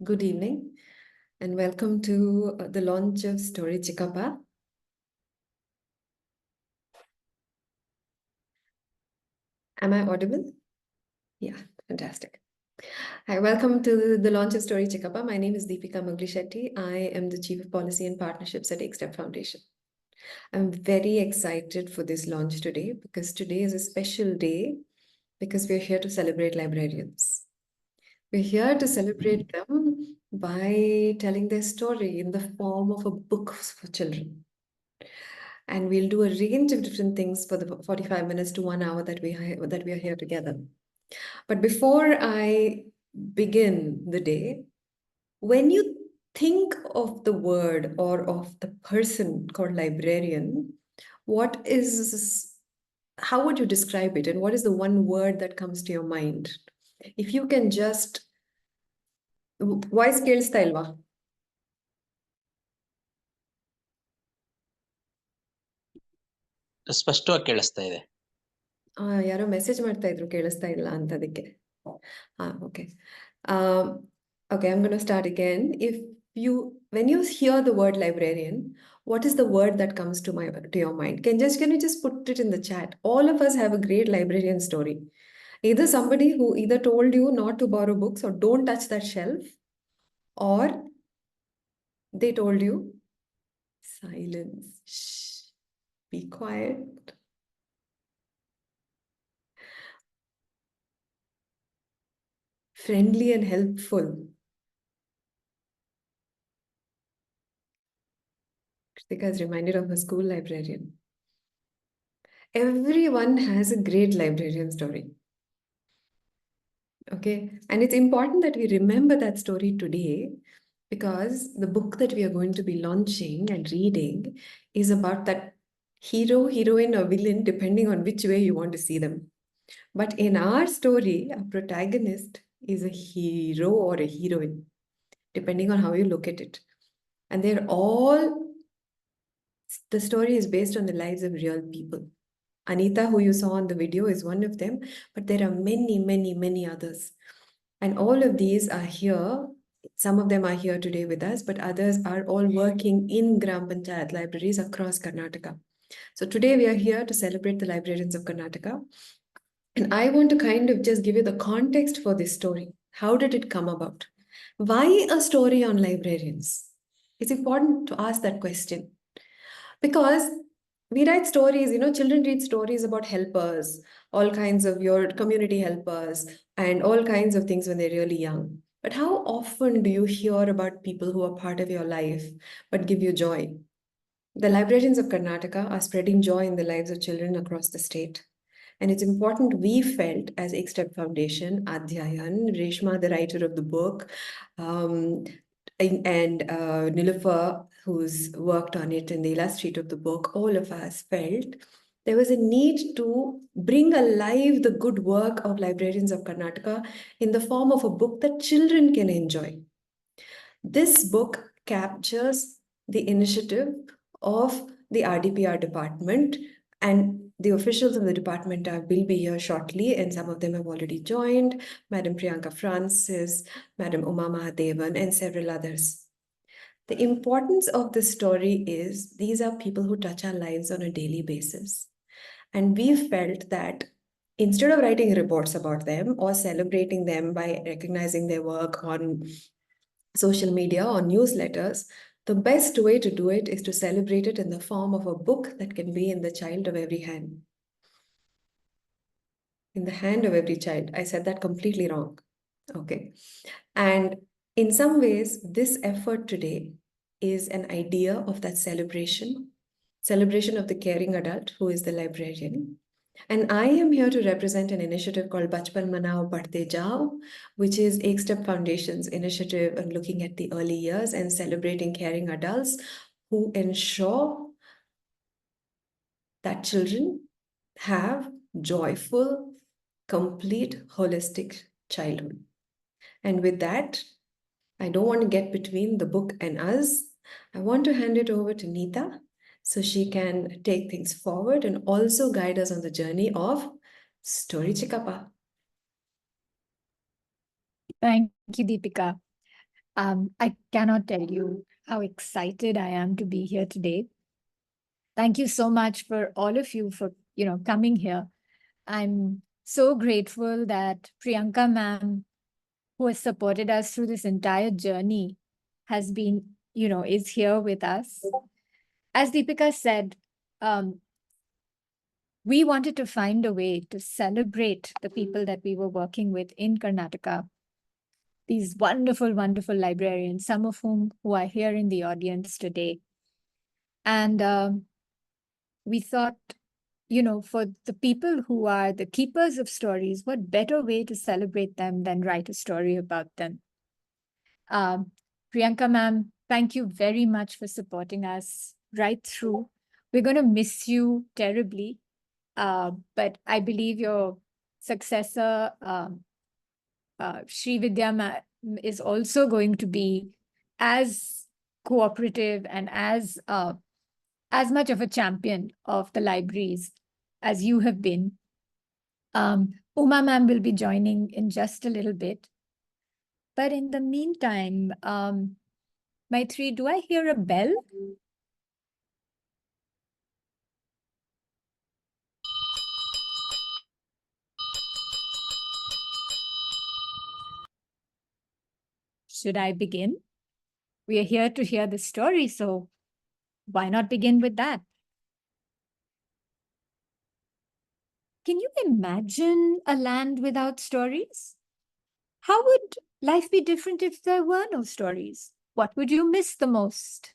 Good evening and welcome to the launch of Story Chikkappa. Am I audible? Yeah, fantastic. Hi, welcome to the launch of Story Chikkappa. My name is Deepika Muglishetty. I am the Chief of Policy and Partnerships at Smt Foundation. I'm very excited for this launch today because today is a special day because we're here to celebrate librarians. We're here to celebrate them by telling their story in the form of a book for children. And we'll do a range of different things for the 45 minutes to 1 hour that we are here together. But before I begin the day, when you think of the word or of the person called librarian, how would you describe it? And what is the one word that comes to your mind? If you can just, voice ಕೇಳಿಸ್ತಾ ಇಲ್ವಾ? ಸ್ಪಷ್ಟವಾಗಿ ಕೇಳಿಸ್ತಾ ಇದೆ. ಯಾರೋ message ಮಾಡ್ತಾ ಇದ್ರು ಕೇಳಿಸ್ತಾ ಇಲ್ಲ ಅಂತ ಅದಕ್ಕೆ. Okay. Okay, I'm going to start again. When you hear the word librarian, what is the word that comes to your mind? Can you just put it in the chat? All of us have a great librarian story. Either somebody who either told you not to borrow books or don't touch that shelf, or they told you, silence, shh, be quiet. Friendly and helpful. Kritika is reminded of a school librarian. Everyone has a great librarian story. Okay, and it's important that we remember that story today because the book that we are going to be launching and reading is about that hero, heroine, or villain, depending on which way you want to see them. But in our story, our protagonist is a hero or a heroine, depending on how you look at it. And the story is based on the lives of real people. Anita, who you saw on the video, is one of them, but there are many, many, many others. And all of these are here. Some of them are here today with us, but others are all working in Gram Panchayat libraries across Karnataka. So today we are here to celebrate the Librarians of Karnataka. And I want to kind of just give you the context for this story. How did it come about? Why a story on librarians? It's important to ask that question. Because we write stories, children read stories about helpers, all kinds of your community helpers, and all kinds of things when they're really young. But how often do you hear about people who are part of your life but give you joy? The Librarians of Karnataka are spreading joy in the lives of children across the state. And it's important, we felt as Smt Foundation, Adhyayan, Reshma, the writer of the book, and Nilufer, who's worked on it, and the illustrator of the book, all of us felt there was a need to bring alive the good work of Librarians of Karnataka in the form of a book that children can enjoy. This book captures the initiative of the RDPR department, and the officials of the department will be here shortly, and some of them have already joined, Madam Priyanka Francis, Madam Uma Mahadevan, and several others. The importance of this story is these are people who touch our lives on a daily basis. And we felt that instead of writing reports about them or celebrating them by recognizing their work on social media or newsletters, the best way to do it is to celebrate it in the form of a book that can be in the child of every hand. In the hand of every child. I said that completely wrong. Okay. And in some ways, this effort today is an idea of that celebration of the caring adult who is the librarian. And I am here to represent an initiative called Bachpan Manao Badhte Jao, which is Smt Foundation's initiative on looking at the early years and celebrating caring adults who ensure that children have joyful, complete, holistic childhood. And with that, I don't want to get between the book and us. I want to hand it over to Neeta so she can take things forward and also guide us on the journey of Story Chikkappa. Thank you, Deepika. I cannot tell you how excited I am to be here today. Thank you so much for all of you for, coming here. I'm so grateful that Priyanka ma'am, who has supported us through this entire journey, has been, is here with us. As Deepika said, um, we wanted to find a way to celebrate the people that we were working with in Karnataka, these wonderful, wonderful librarians, some of whom who are here in the audience today. And we thought, for the people who are the keepers of stories, what better way to celebrate them than write a story about them? Priyanka ma'am, thank you very much for supporting us right through. We're going to miss you terribly, but I believe your successor, Sri Vidya is also going to be as cooperative and as much of a champion of the libraries as you have been. Uma ma'am will be joining in just a little bit. But in the meantime, Maitri, do I hear a bell? Should I begin? We are here to hear the story, so why not begin with that? Can you imagine a land without stories? How would life be different if there were no stories? What would you miss the most?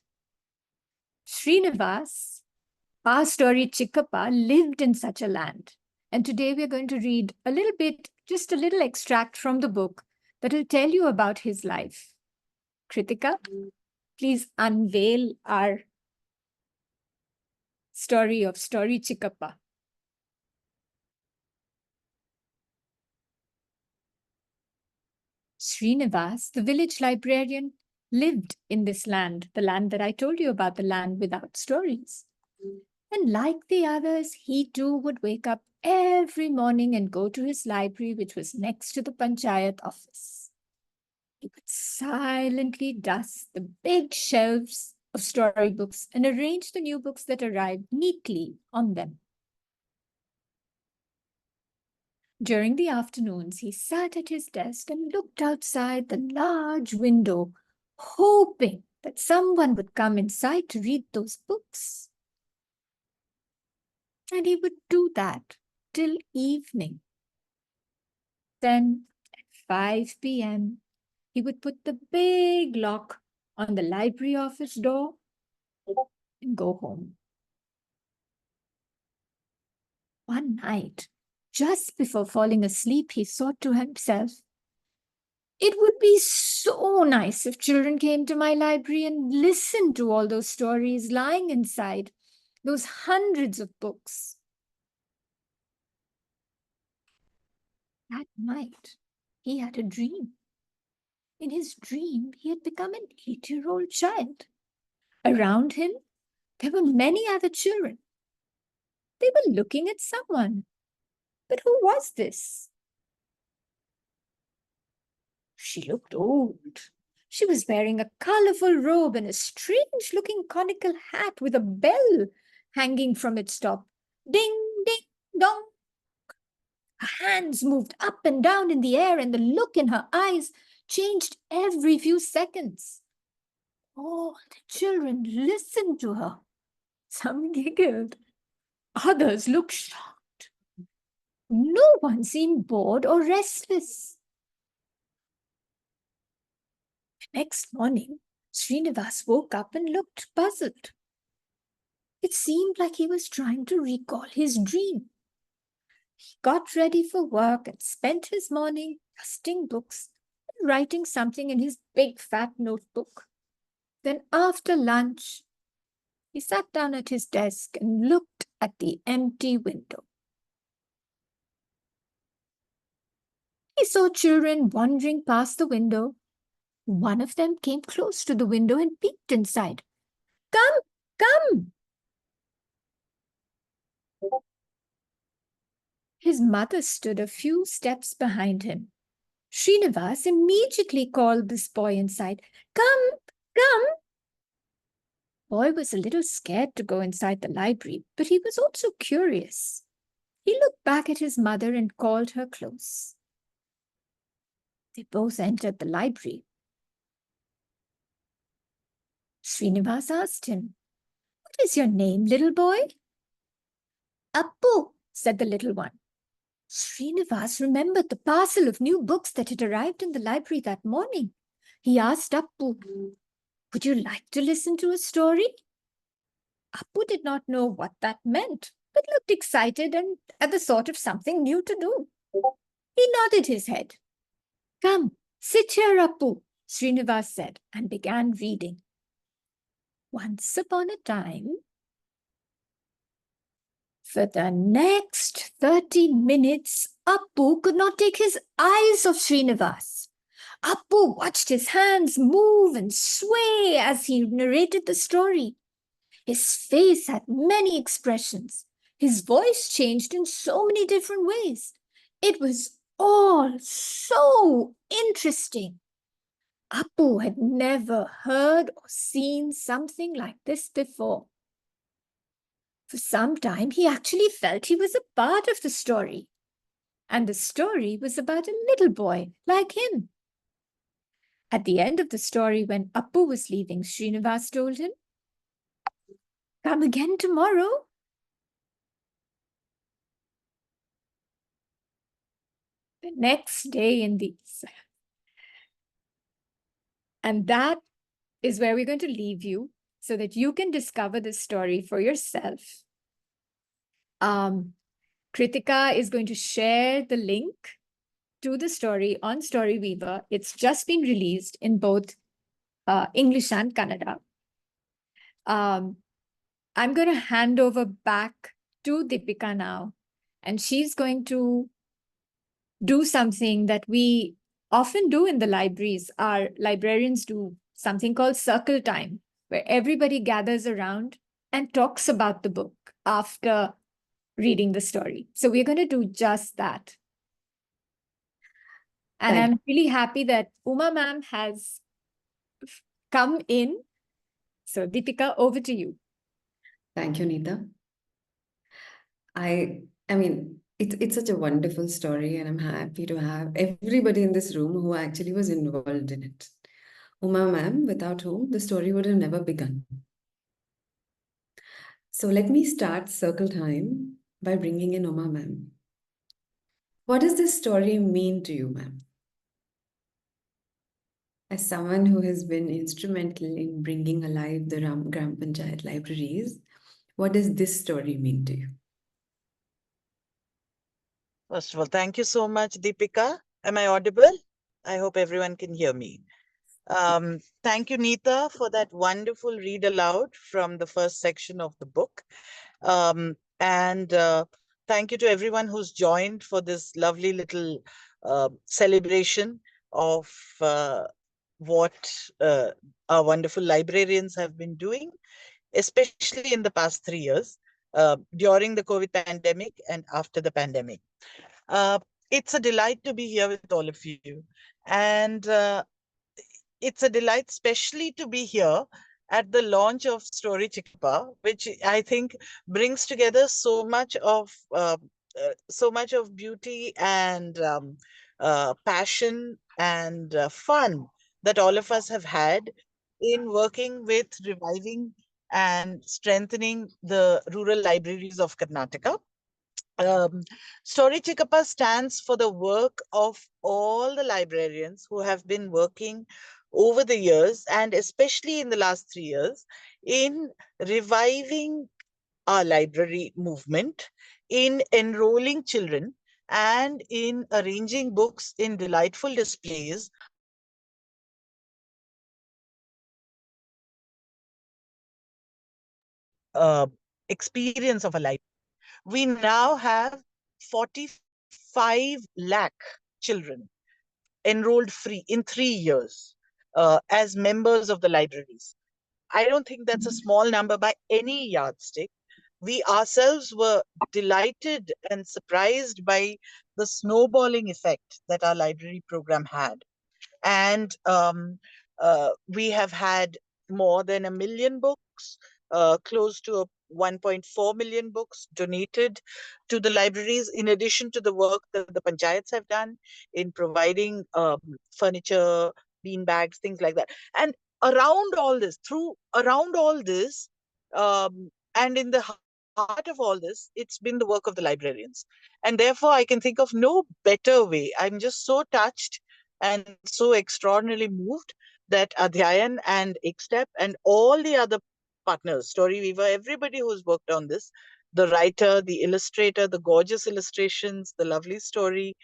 Srinivas, our Story Chikkappa, lived in such a land. And today we're going to read a little bit, just a little extract from the book that will tell you about his life. Kritika, please unveil our story of Story Chikkappa. Srinivas, the village librarian, lived in this land, the land that I told you about, the land without stories. And like the others, he too would wake up every morning and go to his library, which was next to the Panchayat office. He would silently dust the big shelves of storybooks and arrange the new books that arrived neatly on them. During the afternoons, he sat at his desk and looked outside the large window, hoping that someone would come inside to read those books. And he would do that till evening. Then, at 5 p.m., he would put the big lock on the library office door and go home. One night, just before falling asleep, he thought to himself, "It would be so nice if children came to my library and listened to all those stories lying inside, those hundreds of books." That night, he had a dream. In his dream, he had become an 8-year-old child. Around him, there were many other children. They were looking at someone. But who was this? She looked old. She was wearing a colorful robe and a strange-looking conical hat with a bell hanging from its top. Ding, ding, dong. Her hands moved up and down in the air, and the look in her eyes changed every few seconds. All the children listened to her. Some giggled. Others looked shocked. No one seemed bored or restless. The next morning, Srinivas woke up and looked puzzled. It seemed like he was trying to recall his dream. He got ready for work and spent his morning dusting books and writing something in his big fat notebook. Then after lunch, he sat down at his desk and looked at the empty window. He saw children wandering past the window. One of them came close to the window and peeked inside. "Come, come!" His mother stood a few steps behind him. Srinivas immediately called this boy inside. Come, come. Boy was a little scared to go inside the library, but he was also curious. He looked back at his mother and called her close. They both entered the library. Srinivas asked him, "What is your name, little boy?" "Appu," said the little one. Srinivas remembered the parcel of new books that had arrived in the library that morning. He asked Appu, "Would you like to listen to a story?" Appu did not know what that meant, but looked excited and at the thought of something new to do. He nodded his head. "Come, sit here, Appu," Srinivas said, and began reading. Once upon a time, for the next 30 minutes, Appu could not take his eyes off Srinivas. Appu watched his hands move and sway as he narrated the story. His face had many expressions. His voice changed in so many different ways. It was all so interesting. Appu had never heard or seen something like this before. For some time, he actually felt he was a part of the story. And the story was about a little boy like him. At the end of the story, when Appu was leaving, Srinivas told him, "Come again tomorrow." The next day in the... And that is where we're going to leave you so that you can discover this story for yourself. Kritika is going to share the link to the story on StoryWeaver. It's just been released in both English and Kannada. I'm going to hand over back to Deepika now, and she's going to do something that we often do in the libraries. Our librarians do something called circle time, where everybody gathers around and talks about the book after reading the story. So we're going to do just that. And I'm really happy that Uma ma'am has come in. So Deepika, over to you. Thank you, Neeta. I mean, it's such a wonderful story, and I'm happy to have everybody in this room who actually was involved in it. Uma ma'am, without whom the story would have never begun. So let me start circle time by bringing in Uma ma'am. What does this story mean to you, ma'am? As someone who has been instrumental in bringing alive the Gram Panchayat libraries, what does this story mean to you? First of all, thank you so much, Deepika. Am I audible? I hope everyone can hear me. Thank you, Neeta, for that wonderful read aloud from the first section of the book. And thank you to everyone who's joined for this lovely little celebration of what our wonderful librarians have been doing, especially in the past 3 years, during the COVID pandemic and after the pandemic. It's a delight to be here with all of you. And it's a delight especially to be here at the launch of Story Chikkappa, which I think brings together so much of beauty and passion and fun that all of us have had in working with reviving and strengthening the rural libraries of Karnataka. Story Chikkappa stands for the work of all the librarians who have been working over the years, and especially in the last 3 years, in reviving our library movement, in enrolling children, and in arranging books in delightful displays. Experience of a library. We now have 45 lakh children enrolled free in 3 years as members of the libraries. I don't think that's a small number by any yardstick. we ourselves were delighted and surprised by the snowballing effect that our library program had. And we have had more than 1 million books, close to 1.4 million books donated to the libraries, in addition to the work that the panchayats have done in providing furniture, bean bags, things like that. And around all this, and in the heart of all this, it's been the work of the librarians. And therefore, I can think of no better way. I'm just so touched and so extraordinarily moved that Adhyayan and Ikstep and all the other partners, StoryWeaver, everybody who's worked on this, the writer, the illustrator, the gorgeous illustrations, the lovely story,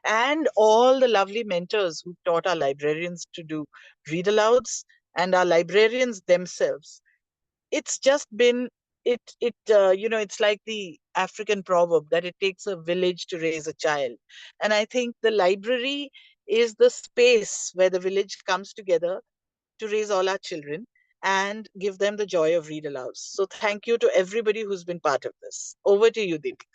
and all the lovely mentors who taught our librarians to do read alouds, and our librarians themselves. It's just been it's like the African proverb that it takes a village to raise a child. And I think the library is the space where the village comes together to raise all our children and give them the joy of read alouds. So thank you to everybody who's been part of this. Over to you, Deepika.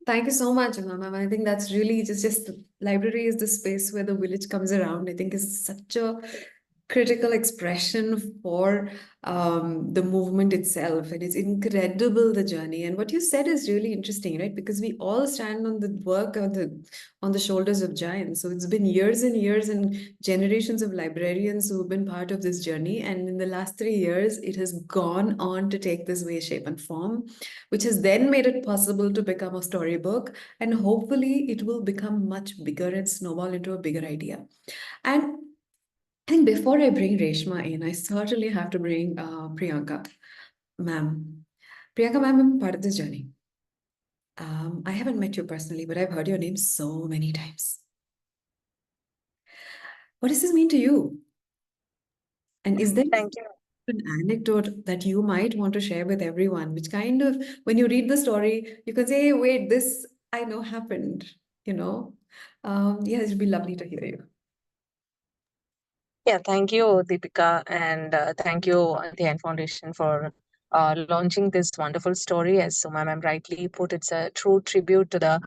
Thank you so much, Ma'am. I think that's really just the library is the space where the village comes around. I think is such a critical expression for the movement itself, and it's incredible, the journey. And what you said is really interesting, right? Because we all stand on the work on the shoulders of giants. So it's been years and years and generations of librarians who've been part of this journey, and in the last 3 years it has gone on to take this way, shape and form, which has then made it possible to become a storybook, and hopefully it will become much bigger and snowball into a bigger idea. And I think before I bring Reshma in, I certainly have to bring Priyanka, ma'am. Priyanka, ma'am, I'm part of this journey. I haven't met you personally, but I've heard your name so many times. What does this mean to you? And is there Thank you. an anecdote that you might want to share with everyone, which kind of, when you read the story, you can say, hey, wait, this I know happened, you know? Yeah, it'd be lovely to hear you. Yeah, thank you, Deepika, and thank you, Adhyayan Foundation, for launching this wonderful story. As Suma ma'am rightly put, it's a true tribute to the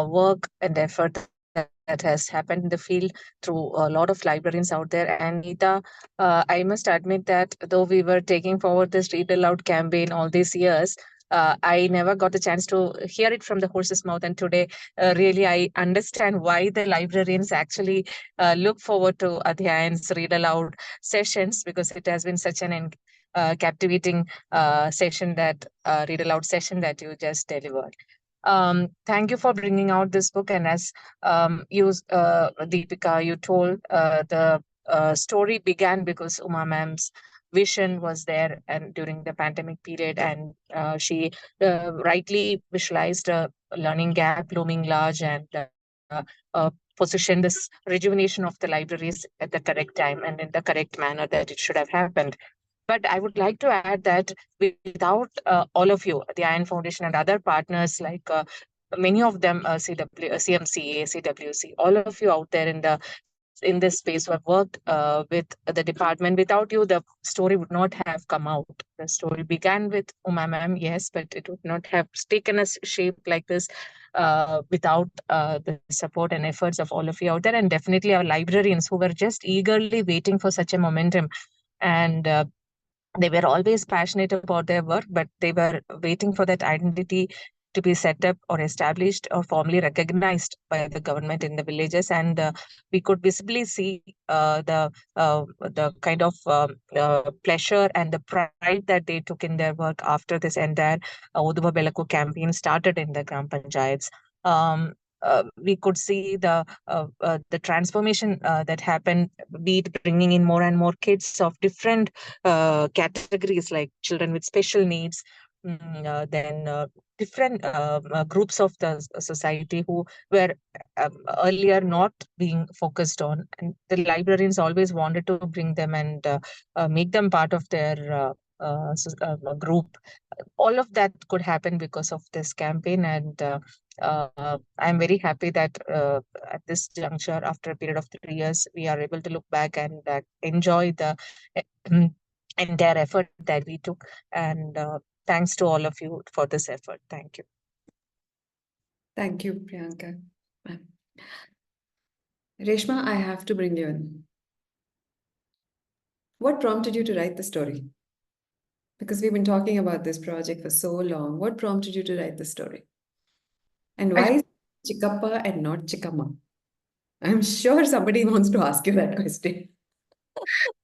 work and effort that has happened in the field through a lot of librarians out there. And Neeta, I must admit that though we were taking forward this Read Aloud campaign all these years, I never got the chance to hear it from the horse's mouth. And today, really, I understand why the librarians actually look forward to Adhyayan's read aloud sessions, because it has been such an captivating session that read aloud session that you just delivered. Thank you for bringing out this book. And as Deepika, you told the story began because Uma ma'am's vision was there and during the pandemic period, and she rightly visualized a learning gap looming large, and position this rejuvenation of the libraries at the correct time and in the correct manner that it should have happened. But I would like to add that without all of you, the Iron Foundation and other partners like many of them, CMCA, CWC, all of you out there in this space who have worked with the department. Without you, the story would not have come out. The story began with Uma ma'am, yes, but it would not have taken a shape like this without the support and efforts of all of you out there, and definitely our librarians who were just eagerly waiting for such a momentum. And they were always passionate about their work, but they were waiting for that identity to be set up or established or formally recognized by the government in the villages. And we could visibly see the kind of pleasure and the pride that they took in their work after this entire Oduva Belaku campaign started in the Gram Panchayats. We could see the transformation that happened, be it bringing in more and more kids of different categories like children with special needs, then different groups of the society who were earlier not being focused on. And the librarians always wanted to bring them and make them part of their group. All of that could happen because of this campaign. And I'm very happy that at this juncture, after a period of 3 years, we are able to look back and enjoy the entire effort that we took. And thanks to all of you for this effort. Thank you. Thank you, Priyanka. Reshma, I have to bring you in. What prompted you to write the story? Because we've been talking about this project for so long. What prompted you to write the story? And why is Chikkappa and not Chikkama? I'm sure somebody wants to ask you that question.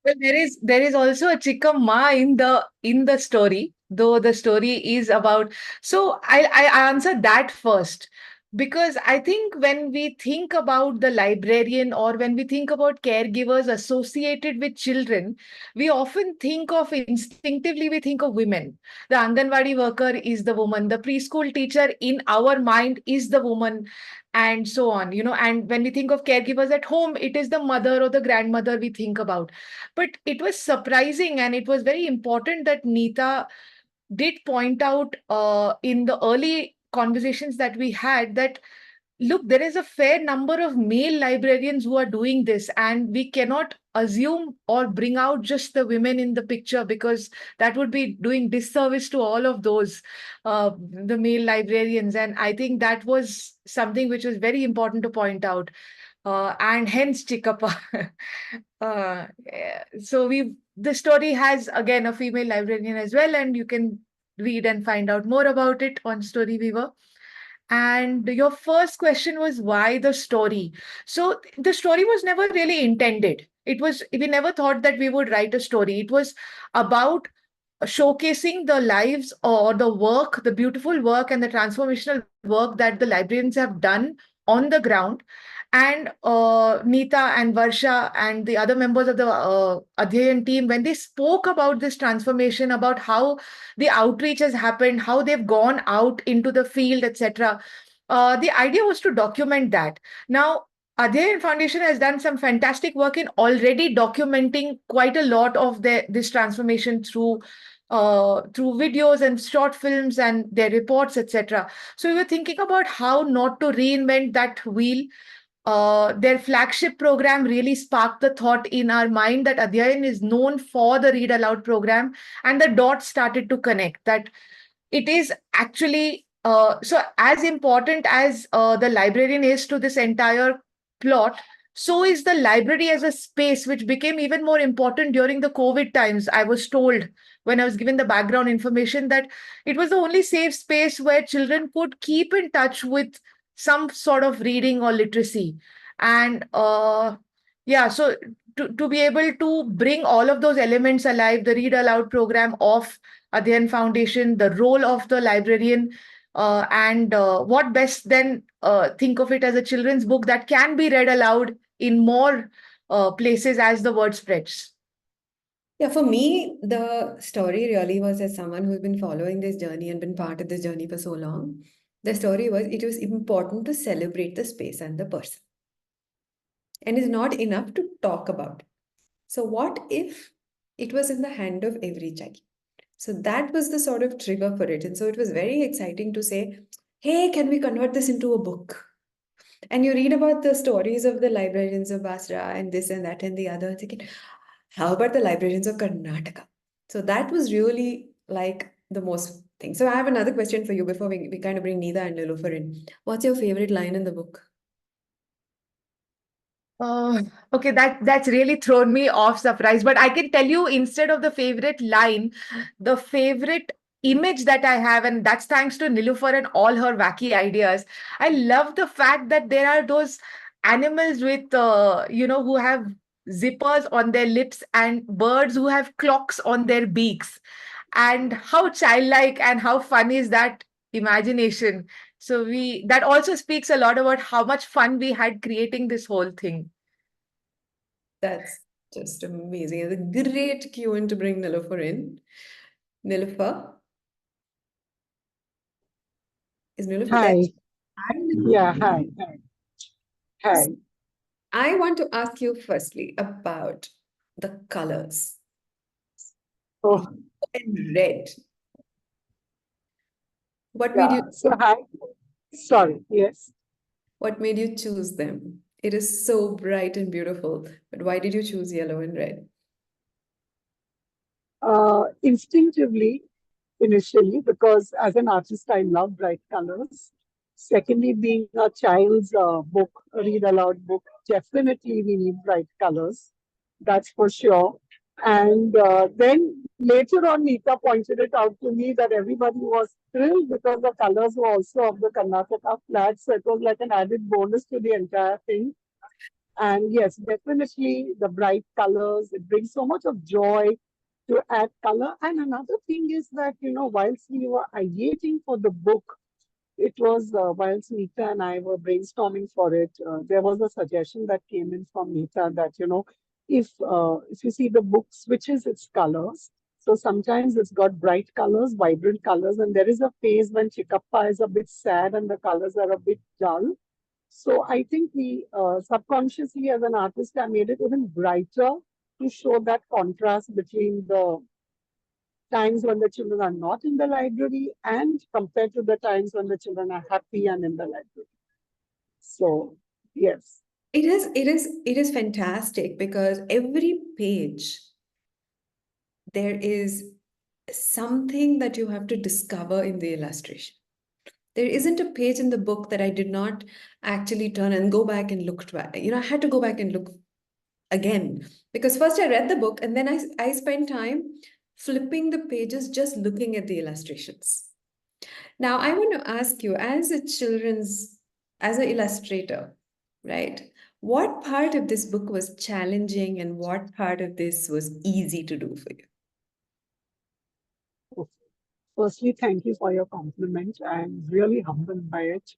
Well, there is also a Chikkama in the story, though the story is about. So I answer that first, because I think when we think about the librarian or when we think about caregivers associated with children, we often think of instinctively we think of women. The Anganwadi worker is the woman, the preschool teacher in our mind is the woman, and so on. And when we think of caregivers at home, it is the mother or the grandmother we think about. But it was surprising and it was very important that Neeta did point out in the early conversations that we had that, look, there is a fair number of male librarians who are doing this, and we cannot assume or bring out just the women in the picture, because that would be doing disservice to all of those, the male librarians. And I think that was something which was very important to point out. And hence Chikkappa. So the story has again a female librarian as well, and you can read and find out more about it on StoryWeaver. And your first question was why the story? So the story was never really intended. We never thought that we would write a story. It was about showcasing the lives or the work, the beautiful work and the transformational work that the librarians have done on the ground. And Neeta and Varsha and the other members of the Adhyayan team, when they spoke about this transformation, about how the outreach has happened, how they've gone out into the field, etc., the idea was to document that. Now, Adhyayan Foundation has done some fantastic work in already documenting quite a lot of this transformation through videos and short films and their reports, etc. So we were thinking about how not to reinvent that wheel. Their flagship program really sparked the thought in our mind that Adhyayan is known for the Read Aloud program, and the dots started to connect that it is actually so as important as the librarian is to this entire plot, so is the library as a space, which became even more important during the COVID times. I was told when I was given the background information that it was the only safe space where children could keep in touch with some sort of reading or literacy. And yeah, so to be able to bring all of those elements alive, the Read Aloud program of Adhyayan Foundation, the role of the librarian, and what best then think of it as a children's book that can be read aloud in more places as the word spreads. Yeah, for me, the story really was, as someone who's been following this journey and been part of this journey for so long, the story was it was important to celebrate the space and the person. And it's not enough to talk about. So what if it was in the hand of every child? So that was the sort of trigger for it. And so it was very exciting to say, hey, can we convert this into a book? And you read about the stories of the librarians of Basra and this and that and the other. Thinking, how about the librarians of Karnataka? So that was really like the most thing. So I have another question for you before we kind of bring Neeta and Nilufer in. What's your favorite line in the book? Okay, that's really thrown me off surprise. But I can tell you, instead of the favorite line, the favorite image that I have, and that's thanks to Nilufer and all her wacky ideas. I love the fact that there are those animals with, who have zippers on their lips and birds who have clocks on their beaks. And how childlike and how fun is that imagination? So that also speaks a lot about how much fun we had creating this whole thing. That's just amazing. It's a great cue in to bring Nilufer in. Nilufer? Is Nilufer there? Hi. Yeah, hi. Hi. I want to ask you firstly about the colors. Oh, And red. What made yeah. you So, hi. Sorry. Yes. what made you choose them? It is so bright and beautiful, but why did you choose yellow and red? instinctively initially, because as an artist, I love bright colors. Secondly, being a child's book, a read aloud book, definitely we need bright colors. That's for sure. And then later on, Neeta pointed it out to me that everybody was thrilled because the colors were also of the Karnataka flag. So it was like an added bonus to the entire thing. And yes, definitely the bright colors, it brings so much of joy to add color. And another thing is that, whilst we were ideating for the book, it was whilst Neeta and I were brainstorming for it, there was a suggestion that came in from Neeta that, if you see the book switches its colors, so sometimes it's got bright colors, vibrant colors, and there is a phase when Chikkappa is a bit sad and the colors are a bit dull. So I think we subconsciously, as an artist, I made it even brighter to show that contrast between the times when the children are not in the library and compared to the times when the children are happy and in the library. So, yes. It is fantastic because every page there is something that you have to discover in the illustration. There isn't a page in the book that I did not actually turn and go back and look twice. I had to go back and look again because first I read the book and then I spent time flipping the pages just looking at the illustrations. Now I want to ask you, as an illustrator, right? What part of this book was challenging and what part of this was easy to do for you? Firstly, thank you for your compliment. I'm really humbled by it.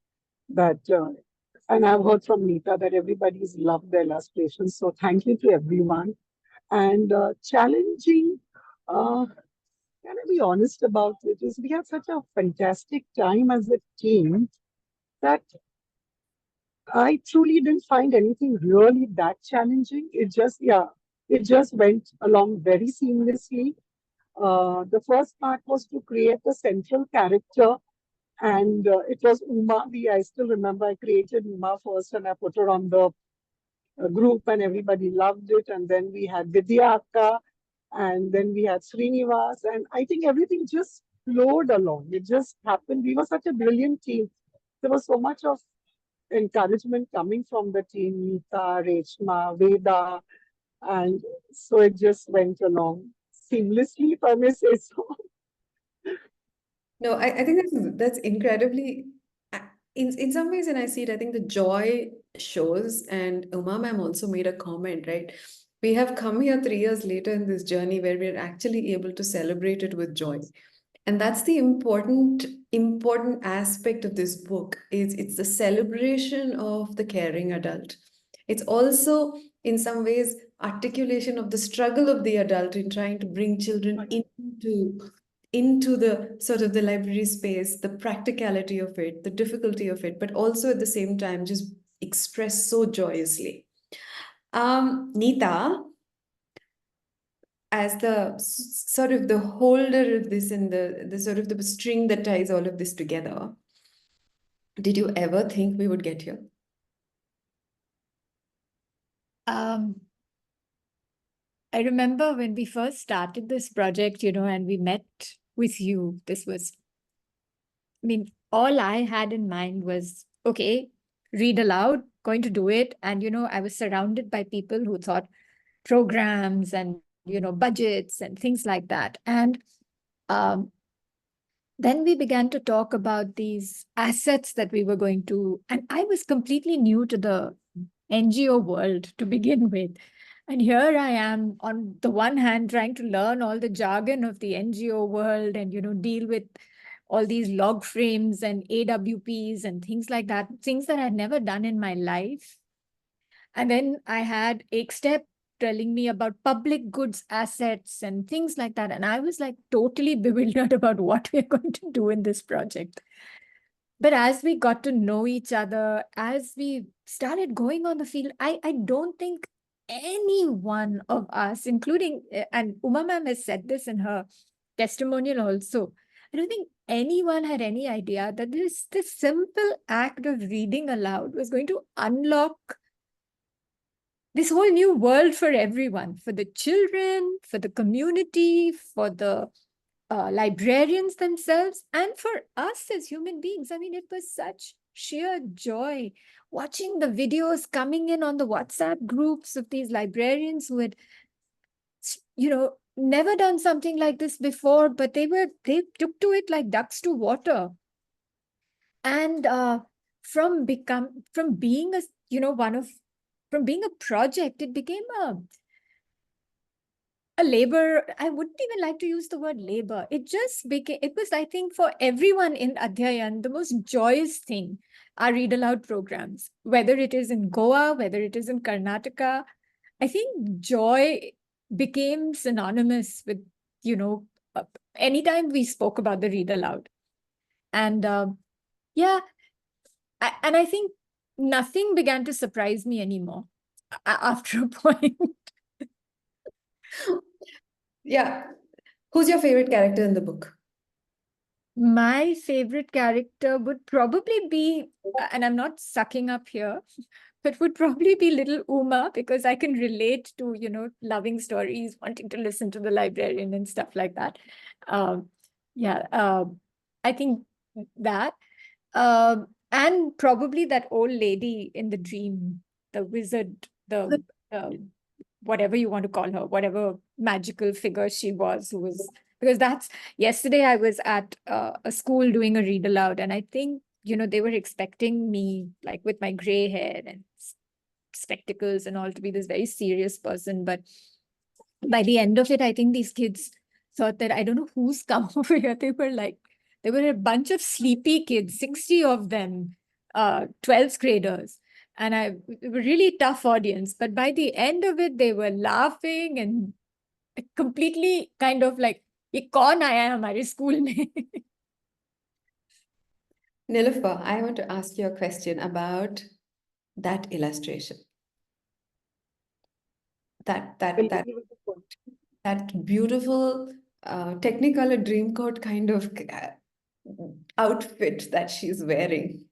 That and I've heard from Neeta that everybody's loved the illustrations. So thank you to everyone. And challenging, can I be honest about it? Is we had such a fantastic time as a team that I truly didn't find anything really that challenging. It just went along very seamlessly. The first part was to create the central character, and it was Uma. I still remember I created Uma first, and I put her on the group, and everybody loved it. And then we had Vidya Akka, and then we had Srinivas, and I think everything just flowed along. It just happened. We were such a brilliant team. There was so much of encouragement coming from the team, Neeta, Reshma, Veda, and so it just went along seamlessly, if I may say so. No, I think that's incredibly, in some ways, and I see it, I think the joy shows, and Uma ma'am also made a comment, right? We have come here 3 years later in this journey where we're actually able to celebrate it with joy. And that's the important aspect of this book. It's the celebration of the caring adult. It's also, in some ways, articulation of the struggle of the adult in trying to bring children into the sort of the library space, the practicality of it, the difficulty of it, but also at the same time just expressed so joyously. Neeta, as the sort of the holder of this and the sort of the string that ties all of this together, did you ever think we would get here? I remember when we first started this project, and we met with you, all I had in mind was, okay, read aloud, going to do it. And, I was surrounded by people who thought programs and, budgets and things like that. And then we began to talk about these assets that we were going to, and I was completely new to the NGO world to begin with. And here I am, on the one hand, trying to learn all the jargon of the NGO world and, deal with all these log frames and AWPs and things like that, things that I'd never done in my life. And then I had Ekstep telling me about public goods assets and things like that. And I was like totally bewildered about what we're going to do in this project. But as we got to know each other, as we started going on the field, I don't think any one of us, including, and Uma ma'am has said this in her testimonial also, I don't think anyone had any idea that this simple act of reading aloud was going to unlock this whole new world for everyone, for the children, for the community, for the librarians themselves, and for us as human beings. I mean, it was such sheer joy watching the videos coming in on the WhatsApp groups of these librarians who had, never done something like this before, but they took to it like ducks to water. And from being a project, it became a labor. I wouldn't even like to use the word labor. It was, I think, for everyone in Adhyayan, the most joyous thing, our read aloud programs, whether it is in Goa, whether it is in Karnataka. I think joy became synonymous with, anytime we spoke about the read aloud. And yeah, and I think nothing began to surprise me anymore after a point. Yeah. Who's your favorite character in the book? My favorite character would probably be, and I'm not sucking up here, but would probably be little Uma, because I can relate to, loving stories, wanting to listen to the librarian and stuff like that. I think that. And probably that old lady in the dream, the wizard, the whatever you want to call her, whatever magical figure she was, because yesterday I was at a school doing a read aloud, and I think, they were expecting me, like with my gray hair and spectacles and all, to be this very serious person. But by the end of it, I think these kids thought that I don't know who's come over here. They were a bunch of sleepy kids, 60 of them, 12th graders. And it was a really tough audience. But by the end of it, they were laughing and completely kind of like, ye kaun aaya hai hamare school mein? Nilufer, I want to ask you a question about that illustration. That beautiful Technicolor Dreamcoat kind of outfit that she's wearing,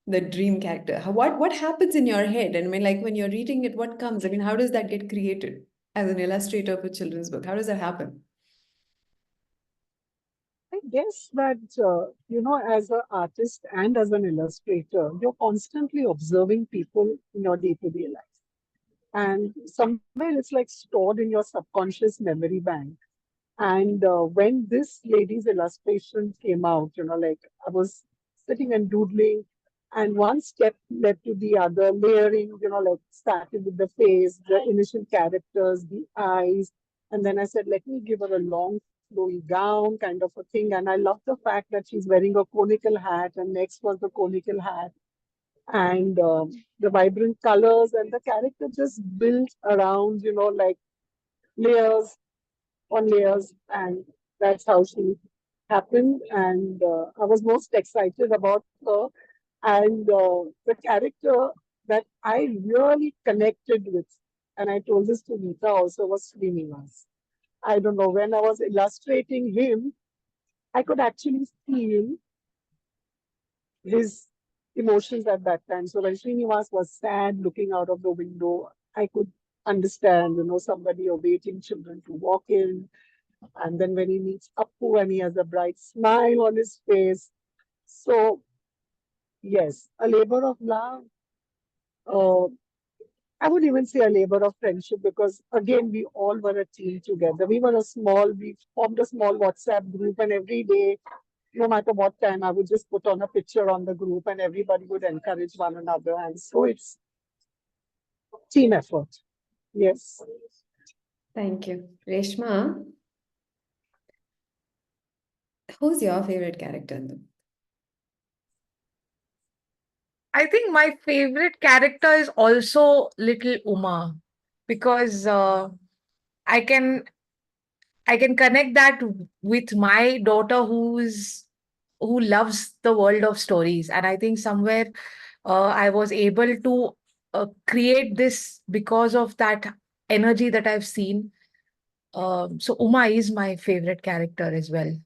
the dream character. What happens in your head? And I mean, like when you're reading it, what comes? I mean, how does that get created as an illustrator of a children's book? How does that happen? I guess that, as an artist and as an illustrator, you're constantly observing people in your day-to-day life. And somewhere it's like stored in your subconscious memory bank. And when this lady's illustration came out, like I was sitting and doodling, and one step led to the other, layering, like started with the face, the initial characters, the eyes. And then I said, let me give her a long, flowy gown kind of a thing. And I love the fact that she's wearing a conical hat, and next was the conical hat. And the vibrant colors, and the character just built around, like layers on layers, and that's how she happened. And I was most excited about her. And the character that I really connected with, and I told this to Nita also, was Srinivas. I don't know, when I was illustrating him, I could actually feel his emotions at that time. So when Srinivas was sad looking out of the window, I could understand, somebody awaiting children to walk in. And then when he meets Appu and he has a bright smile on his face. So, yes, a labor of love. I would even say a labor of friendship, because again, we all were a team together. We formed a small WhatsApp group, and every day, no matter what time, I would just put on a picture on the group and everybody would encourage one another. And so it's team effort. Yes. Thank you. Reshma, who's your favorite character in the book? I think my favorite character is also little Uma, because I can connect that with my daughter who loves the world of stories. And I think somewhere I was able to create this because of that energy that I've seen. So Uma is my favorite character as well.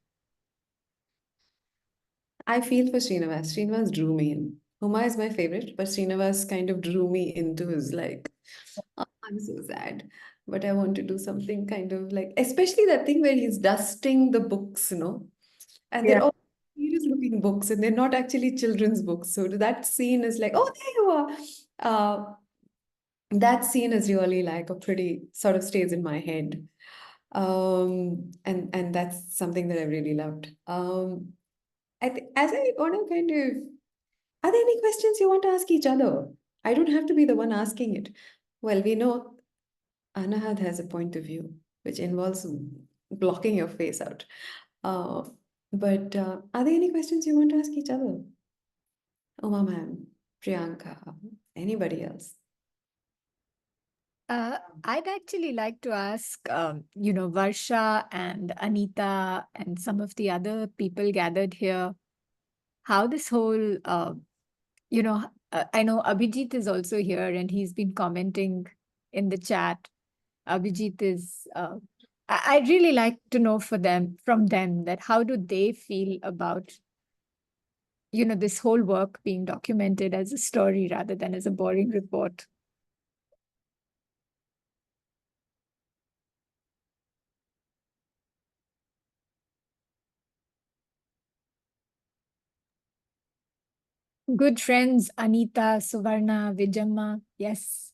I feel for Srinivas. Srinivas drew me in. Uma is my favorite, but Srinivas kind of drew me into his like, I'm so sad, but I want to do something kind of like, especially that thing where he's dusting the books, and they're Yeah. all serious looking books and they're not actually children's books. So that scene is like, oh, there you are. That scene is really like a pretty sort of stays in my head. And that's something that I really loved. As I want to kind of, are there any questions you want to ask each other? I don't have to be the one asking it. Well, we know Anahad has a point of view, which involves blocking your face out. But are there any questions you want to ask each other? Uma ma'am, Priyanka, anybody else? I'd actually like to ask, Varsha and Anita and some of the other people gathered here, how this whole, I know Abhijit is also here and he's been commenting in the chat. Abhijit is, I'd really like to know from them that how do they feel about, this whole work being documented as a story rather than as a boring report. Good friends, Anita, Suvarna, Vijamma. Yes.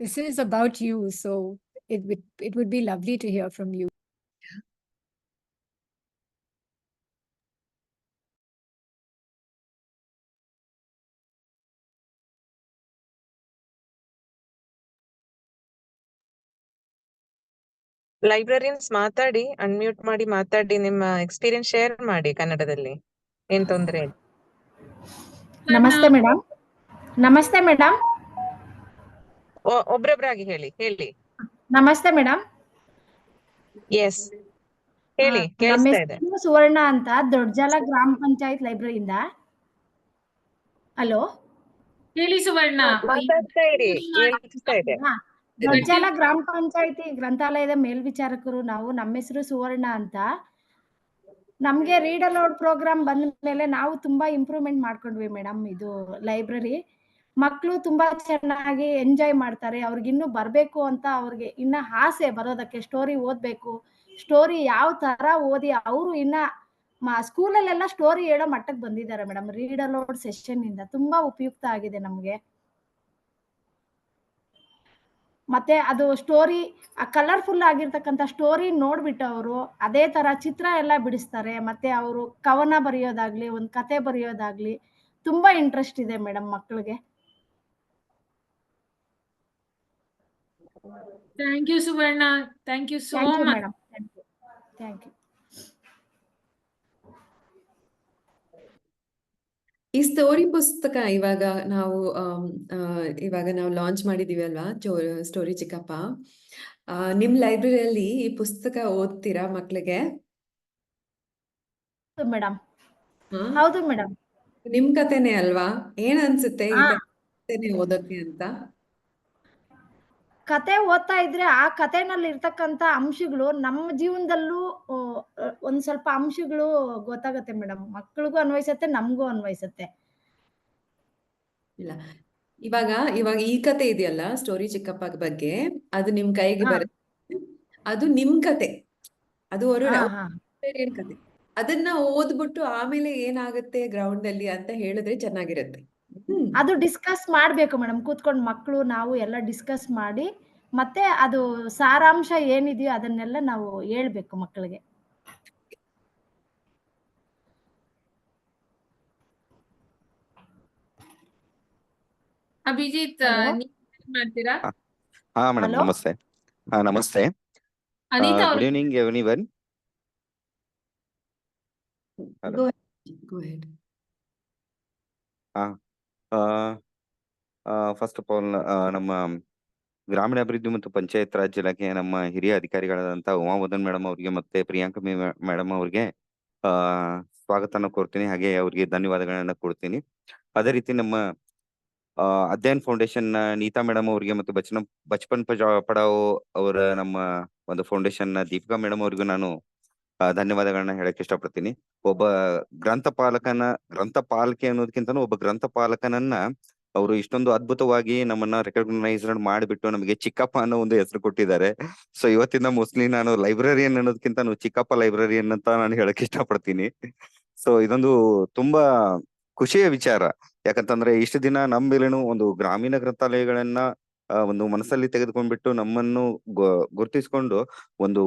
This is about you, so it would be lovely to hear from you. Librarians ಮಾತಾಡಿ, unmute ಮಾಡಿ ಮಾತಾಡಿ, ನಿಮ್ಮ experience share ಮಾಡಿ ಕನ್ನಡದಲ್ಲಿ. ಏನ್ ತೊಂದ್ರೆ ಇಲ್ಲ. ನಮಸ್ತೆ ಮೇಡಮ್. ನಮಸ್ತೆ ಮೇಡಮ್. ಒಬ್ರೊಬ್ರಾಗಿ ಹೇಳಿ. ನಮಸ್ತೆ ಮೇಡಮ್. ಎಸ್ ಹೇಳಿ, ನಮ್ಮ ಕೇಳಿಸ್ತಾ ಇದೆ. ಹೆಸರು ಸುವರ್ಣ ಅಂತ, ದೊಡ್ಡಜಾಲ ಗ್ರಾಮ ಪಂಚಾಯತ್ ಲೈಬ್ರರಿಯಿಂದ. ಹಲೋ, ಹೇಳಿ ಸುವರ್ಣ. ಮಾತಾಡ್ತಾ ಇರಿ, ಕೇಳಿಸ್ತಾ ಇದೆ. ದೊಡ್ಡಜಾಲ ಗ್ರಾಮ ಪಂಚಾಯತಿ ಗ್ರಂಥಾಲಯದ ಮೇಲ್ವಿಚಾರಕರು ನಾವು. ನಮ್ಮ ಹೆಸರು ಸುವರ್ಣ ಅಂತ. ನಮ್ಗೆ ರೀಡ್ ಅಲೌಡ್ ಪ್ರೋಗ್ರಾಮ್ ಬಂದ ಮೇಲೆ ನಾವು ತುಂಬಾ ಇಂಪ್ರೂವ್ಮೆಂಟ್ ಮಾಡ್ಕೊಂಡ್ವಿ ಮೇಡಮ್. ಇದು ಲೈಬ್ರರಿ ಮಕ್ಕಳು ತುಂಬಾ ಚೆನ್ನಾಗಿ ಎಂಜಾಯ್ ಮಾಡ್ತಾರೆ. ಅವ್ರಿಗೆ ಇನ್ನೂ ಬರ್ಬೇಕು ಅಂತ, ಅವ್ರಿಗೆ ಇನ್ನ ಆಸೆ ಬರೋದಕ್ಕೆ, ಸ್ಟೋರಿ ಓದ್ಬೇಕು, ಸ್ಟೋರಿ ಯಾವ ತರ ಓದಿ ಅವರು ಇನ್ನ ಸ್ಕೂಲಲ್ಲೆಲ್ಲ ಸ್ಟೋರಿ ಹೇಳೋ ಮಟ್ಟಕ್ಕೆ ಬಂದಿದ್ದಾರೆ ಮೇಡಮ್. ರೀಡ್ ಅಲೌಡ್ ಸೆಷನ್ ಇಂದ ತುಂಬಾ ಉಪಯುಕ್ತ ಆಗಿದೆ ನಮ್ಗೆ. ಮತ್ತೆ ಅದು ಸ್ಟೋರಿ ಕಲರ್ಫುಲ್ ಆಗಿರ್ತಕ್ಕಂಥ ಸ್ಟೋರಿ ನೋಡ್ಬಿಟ್ಟು ಅವರು ಅದೇ ತರ ಚಿತ್ರ ಎಲ್ಲ ಬಿಡಿಸ್ತಾರೆ. ಮತ್ತೆ ಅವರು ಕವನ ಬರೆಯೋದಾಗ್ಲಿ, ಒಂದು ಕತೆ ಬರೆಯೋದಾಗ್ಲಿ ತುಂಬಾ ಇಂಟ್ರೆಸ್ಟ್ ಇದೆ ಮೇಡಮ್ ಮಕ್ಕಳಿಗೆ. Thank you Suvarna. Thank you so much madam. Thank you. ಈ ಸ್ಟೋರಿ ಪುಸ್ತಕ ಇವಾಗ ನಾವು ಲಾಂಚ್ ಮಾಡಿದೀವಿ ಅಲ್ವಾ, ಸ್ಟೋರಿ ಚಿಕ್ಕಪ್ಪ. ನಿಮ್ ಲೈಬ್ರರಿಯಲ್ಲಿ ಈ ಪುಸ್ತಕ ಓದ್ತೀರಾ ಮಕ್ಳಿಗೆ? ಮೇಡಮ್. ಹೌದು ಮೇಡಮ್. ನಿಮ್ ಕತೆನೆ ಅಲ್ವಾ? ಏನ್ ಅನ್ಸುತ್ತೆ ಈ ಕತೆನೆ ಓದೋಕೆ ಅಂತ? ಕತೆ ಓದ್ತಾ ಇದ್ರೆ ಆ ಕತೆನಲ್ಲಿ ಇರ್ತಕ್ಕಂಥ ಅಂಶಗಳು ನಮ್ಮ ಜೀವನದಲ್ಲೂ ಒಂದ್ ಸ್ವಲ್ಪ ಅಂಶಗಳು ಗೊತ್ತಾಗತ್ತೆ ಮೇಡಮ್. ಮಕ್ಕಳಿಗೂ ಅನ್ವಯಿಸತ್ತೆ, ನಮಗೂ ಅನ್ವಯಿಸತ್ತೆ. ಇಲ್ಲ, ಇವಾಗ ಈ ಕತೆ ಇದೆಯಲ್ಲ, ಸ್ಟೋರಿ ಚಿಕ್ಕಪ್ಪ ಬಗ್ಗೆ, ಅದು ನಿಮ್ ಕೈಗೆ ಬರುತ್ತೆ. ಅದು ನಿಮ್ ಕತೆ, ಅದು ಲೈಬ್ರರಿಯನ್ ಕತೆ. ಅದನ್ನ ಓದ್ಬಿಟ್ಟು ಆಮೇಲೆ ಏನಾಗುತ್ತೆ ಗ್ರೌಂಡ್ ಅಲ್ಲಿ ಅಂತ ಹೇಳಿದ್ರೆ ಚೆನ್ನಾಗಿರುತ್ತೆ. ಅದು ಡಿಸ್ಕಸ್ ಮಾಡ್ಬೇಕು ಮೇಡಮ್, ಕೂತ್ಕೊಂಡು ಮಕ್ಕಳು ನಾವು ಎಲ್ಲ ಡಿಸ್ಕಸ್ ಮಾಡಿ, ಮತ್ತೆ ಅದು ಸಾರಾಂಶ ಏನಿದೆಯೋ ಅದನ್ನೆಲ್ಲ ನಾವು ಹೇಳ್ಬೇಕು ಮಕ್ಕಳಿಗೆ. ಅಭಿಜಿತ್, ಮಾಡ್ತೀರಾ? ಹಾ ಮೇಡಮ್, ನಮಸ್ತೆ. ನಮಸ್ತೆ. Anita good evening everyone. First of all ನಮ್ಮ ಗ್ರಾಮೀಣಾಭಿವೃದ್ಧಿ ಮತ್ತು ಪಂಚಾಯತ್ ರಾಜ್ ಇಲಾಖೆ ನಮ್ಮ ಹಿರಿಯ ಅಧಿಕಾರಿಗಳಾದಂಥ ಉಮಾ ಮದನ್ ಮೇಡಮ್ ಅವ್ರಿಗೆ ಮತ್ತೆ ಪ್ರಿಯಾಂಕಾ ಮೇಡಮ್ ಅವ್ರಿಗೆ ಸ್ವಾಗತನ ಕೋರ್ತೀನಿ, ಹಾಗೆ ಅವ್ರಿಗೆ ಧನ್ಯವಾದಗಳನ್ನ ಕೊಡ್ತೀನಿ. ಅದೇ ರೀತಿ ನಮ್ಮ ಅಧ್ಯಯನ್ ಫೌಂಡೇಶನ್ ನೀತಾ ಮೇಡಮ್ ಅವ್ರಿಗೆ ಮತ್ತು ಬಚ್ಪನ್ ಪಡಾವ್ ಅವರ ನಮ್ಮ ಒಂದು ಫೌಂಡೇಶನ್ ದೀಪಿಕಾ ಮೇಡಮ್ ಅವ್ರಿಗೂ ನಾನು ಧನ್ಯವಾದಗಳನ್ನ ಹೇಳಕ್ ಇಷ್ಟಪಡ್ತೀನಿ. ಒಬ್ಬ ಗ್ರಂಥಪಾಲಕೆ ಅನ್ನೋದಕ್ಕಿಂತನೂ ಒಬ್ಬ ಗ್ರಂಥಪಾಲಕನನ್ನ ಅವರು ಇಷ್ಟೊಂದು ಅದ್ಭುತವಾಗಿ ನಮ್ಮನ್ನ ರೆಕಗ್ನೈಸ್ಡ್ ಮಾಡಿಬಿಟ್ಟು ನಮಗೆ ಚಿಕ್ಕಪ್ಪ ಅನ್ನೋ ಒಂದು ಹೆಸರು ಕೊಟ್ಟಿದ್ದಾರೆ. ಸೊ ಇವತ್ತಿಂದ ಮೋಸ್ಟ್ಲಿ ನಾನು ಲೈಬ್ರರಿಯನ್ ಅನ್ನೋದಕ್ಕಿಂತ ಚಿಕ್ಕಪ್ಪ ಲೈಬ್ರರಿಯನ್ ಅಂತ ನಾನು ಹೇಳಕ್ ಇಷ್ಟಪಡ್ತೀನಿ. ಸೊ ಇದೊಂದು ತುಂಬಾ ಖುಷಿಯ ವಿಚಾರ. ಯಾಕಂತಂದ್ರೆ ಇಷ್ಟು ದಿನ ನಮ್ಮ ಮೇಲೇನು ಒಂದು ಗ್ರಾಮೀಣ ಗ್ರಂಥಾಲಯಗಳನ್ನ ಒಂದು ಮನಸ್ಸಲ್ಲಿ ತೆಗೆದುಕೊಂಡ್ಬಿಟ್ಟು ನಮ್ಮನ್ನು ಗುರುತಿಸ್ಕೊಂಡು ಒಂದು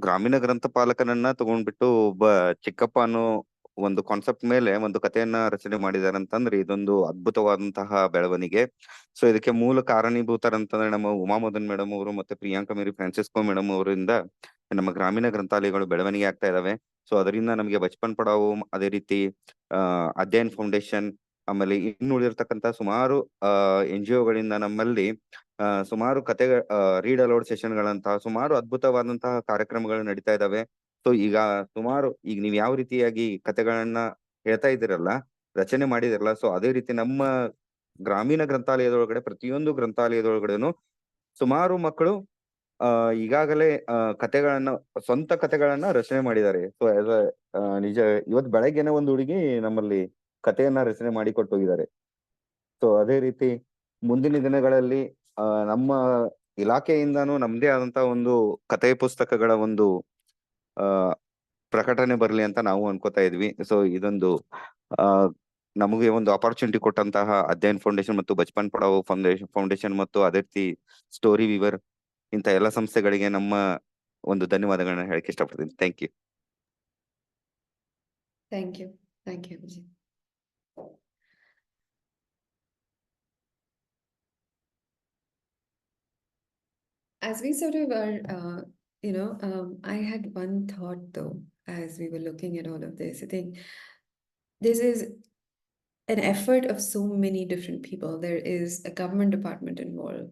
ಗ್ರಾಮೀಣ ಗ್ರಂಥಪಾಲಕನನ್ನ ತಗೊಂಡ್ಬಿಟ್ಟು ಒಬ್ಬ ಚಿಕ್ಕಪ್ಪ ಅನ್ನೋ ಒಂದು ಕಾನ್ಸೆಪ್ಟ್ ಮೇಲೆ ಒಂದು ಕಥೆಯನ್ನ ರಚನೆ ಮಾಡಿದ್ದಾರೆ ಅಂತಂದ್ರೆ ಇದೊಂದು ಅದ್ಭುತವಾದಂತಹ ಬೆಳವಣಿಗೆ. ಸೊ ಇದಕ್ಕೆ ಮೂಲ ಕಾರಣೀಭೂತರಂತಂದ್ರೆ ನಮ್ಮ ಉಮಾ ಮದನ್ ಮೇಡಮ್ ಅವರು ಮತ್ತೆ ಪ್ರಿಯಾಂಕಾ ಮೇರಿ ಫ್ರಾನ್ಸಿಸ್ಕೋ ಮೇಡಮ್ ಅವರಿಂದ ನಮ್ಮ ಗ್ರಾಮೀಣ ಗ್ರಂಥಾಲಯಗಳು ಬೆಳವಣಿಗೆ ಆಗ್ತಾ ಇದಾವೆ. ಸೊ ಅದರಿಂದ ನಮಗೆ ಬಚ್ಪನ್ ಪಡಾವು, ಅದೇ ರೀತಿ ಅಧ್ಯಯನ್ ಫೌಂಡೇಶನ್, ಆಮೇಲೆ ಇನ್ನುಳಿರ್ತಕ್ಕಂಥ ಸುಮಾರು NGO ಗಳಿಂದ ನಮ್ಮಲ್ಲಿ ಸುಮಾರು ರೀಡ್ ಅಲೌಡ್ ಸೆಷನ್ ಗಳಂತಹ ಸುಮಾರು ಅದ್ಭುತವಾದಂತಹ ಕಾರ್ಯಕ್ರಮಗಳು ನಡೀತಾ ಇದಾವೆ. ಸೊ ಈಗ ನೀವು ಯಾವ ರೀತಿಯಾಗಿ ಕಥೆಗಳನ್ನ ಹೇಳ್ತಾ ಇದ್ದೀರಲ್ಲ, ರಚನೆ ಮಾಡಿದಿರಲ್ಲ, ಸೊ ಅದೇ ರೀತಿ ನಮ್ಮ ಗ್ರಾಮೀಣ ಗ್ರಂಥಾಲಯದೊಳಗಡೆ ಪ್ರತಿಯೊಂದು ಗ್ರಂಥಾಲಯದೊಳಗಡೆನು ಸುಮಾರು ಮಕ್ಕಳು ಈಗಾಗಲೇ ಸ್ವಂತ ಕಥೆಗಳನ್ನ ರಚನೆ ಮಾಡಿದ್ದಾರೆ. ಸೊ ನಿಜ ಇವತ್ತು ಬೆಳಗ್ಗೆನೆ ಒಂದು ಹುಡುಗಿ ನಮ್ಮಲ್ಲಿ ಕಥೆಯನ್ನ ರಚನೆ ಮಾಡಿ ಕೊಟ್ಟು ಹೋಗಿದ್ದಾರೆ. ಸೊ ಅದೇ ರೀತಿ ಮುಂದಿನ ದಿನಗಳಲ್ಲಿ ನಮ್ಮ ಇಲಾಖೆಯಿಂದಾನು ನಮ್ದೇ ಆದಂತ ಒಂದು ಕಥೆ ಪುಸ್ತಕಗಳ ಒಂದು ಪ್ರಕಟಣೆ ಬರಲಿ ಅಂತ ನಾವು ಅನ್ಕೋತಾ ಇದ್ವಿ. ಸೊ ಇದೊಂದು ನಮಗೆ ಒಂದು ಅಪಾರ್ಚುನಿಟಿ ಕೊಟ್ಟಂತಹ ಅಧ್ಯಯನ್ ಫೌಂಡೇಶನ್ ಮತ್ತು ಬಚ್ಪನ್ ಪಡಾವು ಫೌಂಡೇಶನ್ ಮತ್ತು ಅದೇ ರೀತಿ ಸ್ಟೋರಿ ವೀವರ್ ಇಂಥ ಎಲ್ಲ ಸಂಸ್ಥೆಗಳಿಗೆ ನಮ್ಮ ಒಂದು ಧನ್ಯವಾದಗಳನ್ನ ಹೇಳಕ್ ಇಷ್ಟಪಡ್ತೀನಿ. Thank you. Thank you. Thank you, Abhijit. As we sort of are, I had one thought though, as we were looking at all of this. I think this is an effort of so many different people. There is a government department involved.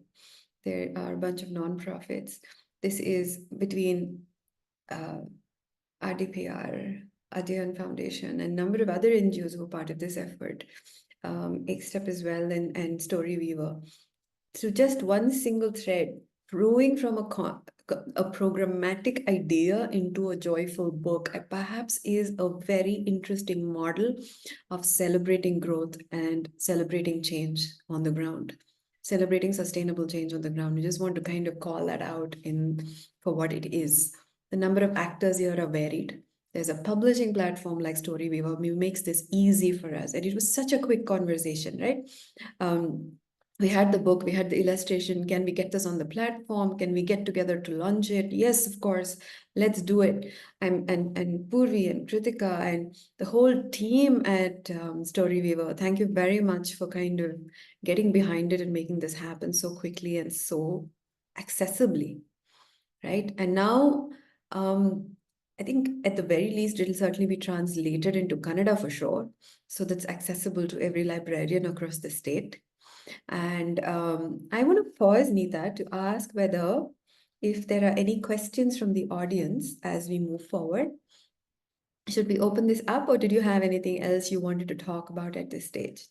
There are a bunch of non-profits. This is between RDPR, Adhyayan Foundation, and a number of other NGOs who are part of this effort, Xstep as well, and StoryWeaver. So just one single thread, growing from a programmatic idea into a joyful book, perhaps is a very interesting model of celebrating growth and celebrating change on the ground, celebrating sustainable change on the ground. We just want to kind of call that out for what it is. The number of actors here are varied. There's a publishing platform like StoryWeaver who makes this easy for us. And it was such a quick conversation, right? We had the book, we had the illustration. Can we get this on the platform? Can we get together to launch it? Yes, of course, let's do it. And Purvi and Kritika and the whole team at StoryWeaver, thank you very much for kind of getting behind it and making this happen so quickly and so accessibly, right? And now, I think at the very least, it'll certainly be translated into Kannada for sure. So that's accessible to every librarian across the state. And I want to pause, Neeta, to ask whether if there are any questions from the audience as we move forward. Should we open this up, or did you have anything else you wanted to talk about at this stage?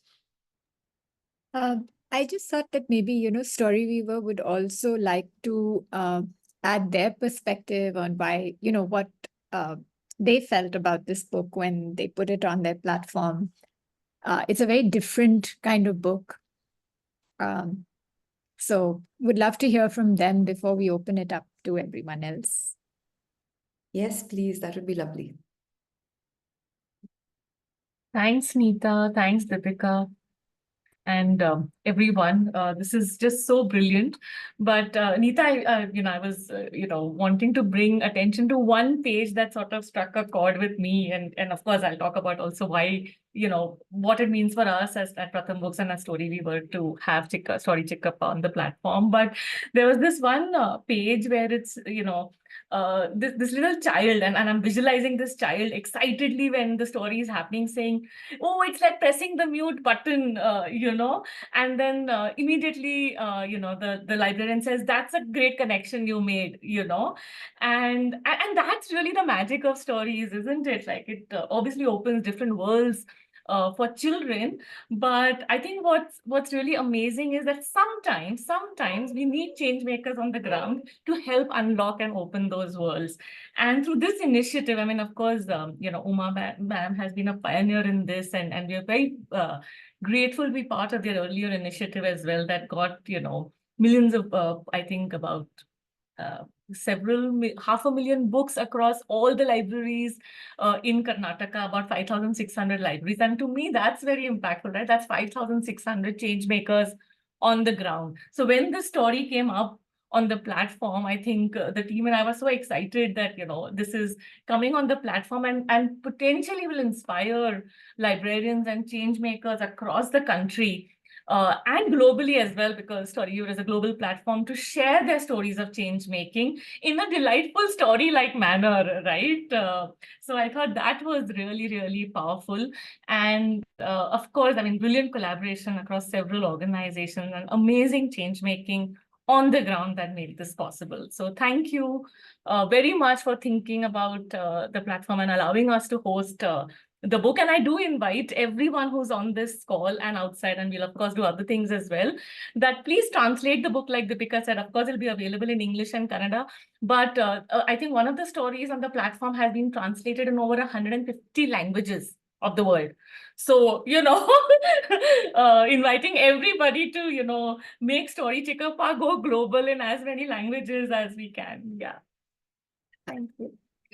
I just thought that maybe, StoryWeaver would also like to add their perspective on why, what they felt about this book when they put it on their platform. It's a very different kind of book. So would love to hear from them before we open it up to everyone else. Yes, please. That would be lovely. Thanks, Neeta. Thanks, Deepika. And everyone, this is just so brilliant. But Neeta, I was, wanting to bring attention to one page that sort of struck a chord with me. And of course, I'll talk about also why, what it means for us as at Pratham Books and as StoryWeaver to have Story Chikkappa on the platform. But there was this one page where it's, this little child, and I'm visualizing this child excitedly when the story is happening, saying, oh, it's like pressing the mute button, and then immediately, the librarian says, that's a great connection you made, and that's really the magic of stories, isn't it? Like it obviously opens different worlds for children, but I think what's really amazing is that sometimes we need change makers on the ground to help unlock and open those worlds. And through this initiative, I mean, of course, Uma ma'am has been a pioneer in this, and we are very grateful to be part of their earlier initiative as well that got, millions of, I think about several 500,000 books across all the libraries in Karnataka, about 5,600 libraries. And to me, that's very impactful, right? That's 5,600 change makers on the ground. So when the story came up on the platform, I think the team and I were so excited that, this is coming on the platform and potentially will inspire librarians and change makers across the country and globally as well, because StoryWeaver is a global platform to share their stories of change making in a delightful story-like manner, right? So I thought that was really, really powerful. And of course, I mean, brilliant collaboration across several organizations and amazing change making on the ground that made this possible. So thank you very much for thinking about the platform and allowing us to host the book. And I do invite everyone who's on this call and outside, and we'll of course do other things as well, that please translate the book like Deepika said. Of course, it'll be available in English and Kannada, but I think one of the stories on the platform has been translated in over 150 languages of the world. So, inviting everybody to, make Story Chikkappa go global in as many languages as we can. Yeah. Thank you.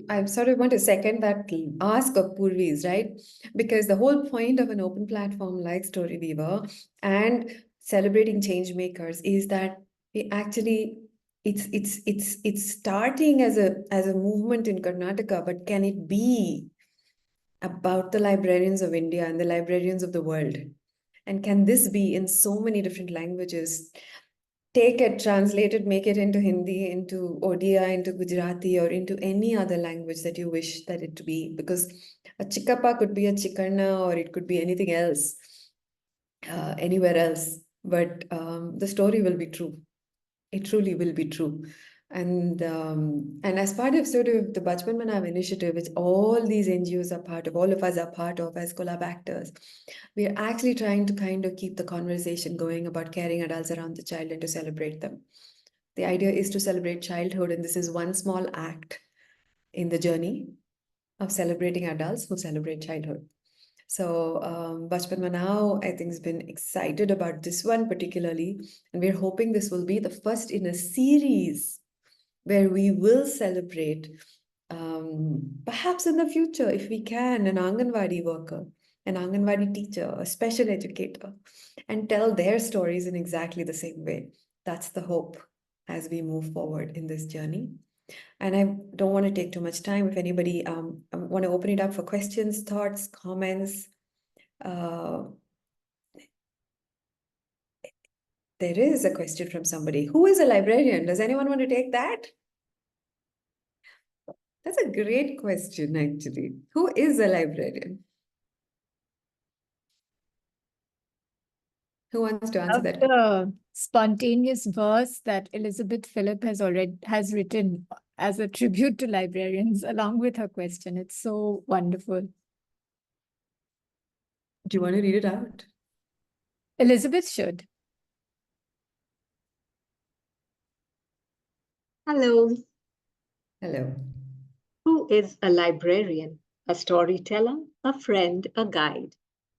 I sort of want to second that ask of Purvi's, right? Because the whole point of an open platform like StoryWeaver and celebrating change makers is that we actually it's starting as a movement in Karnataka, but can it be about the librarians of India and the librarians of the world? And can this be in so many different languages? Take it, translate it, make it into Hindi, into Odia, into Gujarati, or into any other language that you wish that it to be. Because a Chikkappa could be a Chikarna, or it could be anything else, anywhere else. But the story will be true. It truly will be true. And as part of sort of the Bachpan Manao initiative, which all these NGOs are part of, all of us are part of as collab actors, we are actually trying to kind of keep the conversation going about caring adults around the child and to celebrate them. The idea is to celebrate childhood, and this is one small act in the journey of celebrating adults who celebrate childhood. So Bachpan Manao, I think, has been excited about this one particularly, and we're hoping this will be the first in a series where we will celebrate, perhaps in the future, if we can, an Anganwadi worker, an Anganwadi teacher, a special educator, and tell their stories in exactly the same way. That's the hope as we move forward in this journey. And I don't want to take too much time. If anybody want to open it up for questions, thoughts, comments. There is a question from somebody. Who is a librarian? Does anyone want to take that? That's a great question, actually. Who is a librarian? Who wants to answer that? The spontaneous verse that Elizabeth Phillip has written as a tribute to librarians along with her question. It's so wonderful. Do you want to read it out? Elizabeth should. Hello. Hello. Who is a librarian? A storyteller, a friend, a guide,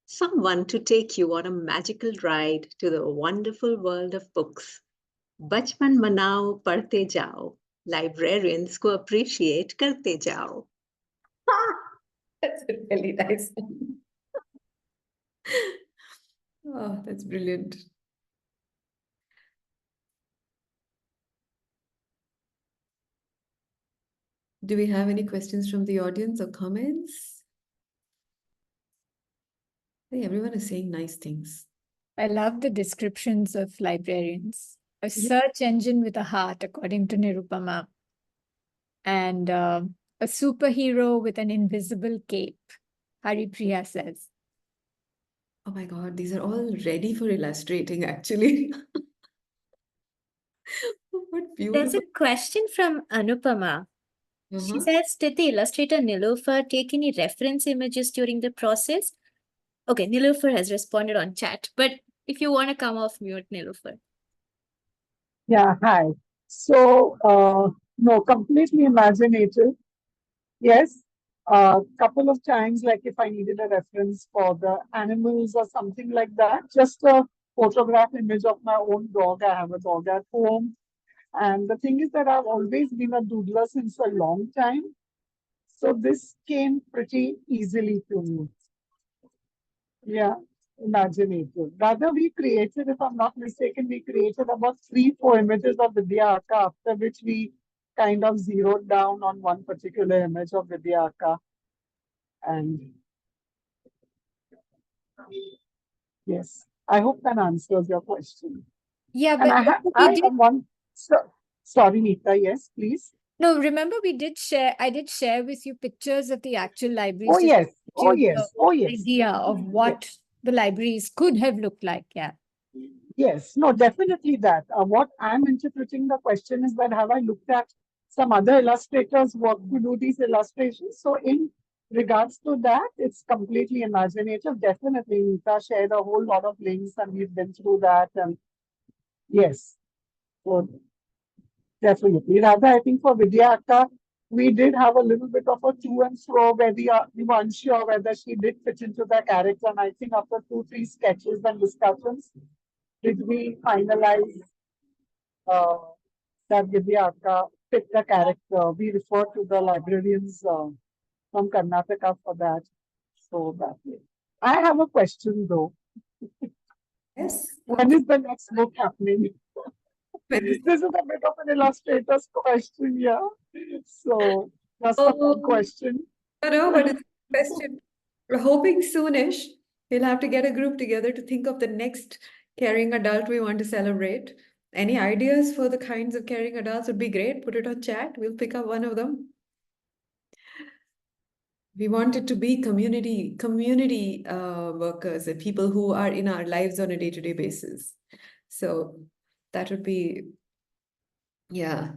someone to take you on a magical ride to the wonderful world of books. Bachpan Manao Badhte Jao. Librarians ko appreciate karte jao. That's a really nice one. Oh, that's brilliant. Do we have any questions from the audience or comments? Hey, everyone is saying nice things. I love the descriptions of librarians. A Yeah. search engine with a heart, according to Nirupama. And a superhero with an invisible cape, Haripriya says. Oh my God, these are all ready for illustrating, actually. What There's beautiful. a question from Anupama. She says, did the illustrator Nilufer take any reference images during the process? Okay, Nilufer has responded on chat, but if you want to come off mute, Nilufer. Yeah, hi. So, no, completely imaginative. Yes, a couple of times, like if I needed a reference for the animals or something like that, just a photograph image of my own dog. I have a dog at home. And the thing is that I've always been a doodler since a long time. So this came pretty easily to me. Yeah, imaginative. Rather, we created, if I'm not mistaken, we created about 3-4 images of Vidyaka, after which we kind of zeroed down on one particular image of Vidyaka. And yes, I hope that answers your question. Yeah, And but I we have one. Sorry, Neeta. Yes, please. No, remember I did share with you pictures of the actual libraries. Oh, to yes. give Oh, you yes. the Oh, yes. idea of what the libraries could have looked like. Yeah. Yes, no, definitely that. What I'm interpreting the question is that have I looked at some other illustrators' work to do these illustrations? So in regards to that, it's completely imaginative. Definitely, Neeta shared a whole lot of links and we've been through that. And yes, so definitely. Rather, I think for Vidyaka, we did have a little bit of a to and fro where we were unsure whether she did fit into the character. And I think after 2-3 sketches and discussions, did we finalize that Vidyaka fit the character? We refer to the librarians from Karnataka for that. So that way. I have a question though. Yes. When is the next book happening? This is a bit of an illustrator's question, yeah. So that's a fun question. No, but it's a question. We're hoping soonish. We'll have to get a group together to think of the next caring adult we want to celebrate. Any ideas for the kinds of caring adults would be great. Put it on chat. We'll pick up one of them. We want it to be community workers and people who are in our lives on a day-to-day basis. So that would be, yeah,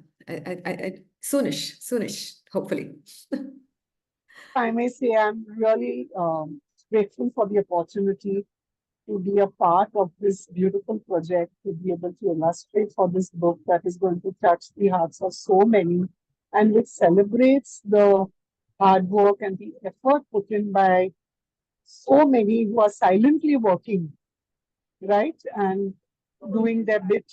soonish, hopefully. I may say I'm really grateful for the opportunity to be a part of this beautiful project, to be able to illustrate for this book that is going to touch the hearts of so many and which celebrates the hard work and the effort put in by so many who are silently working, right? And doing their bit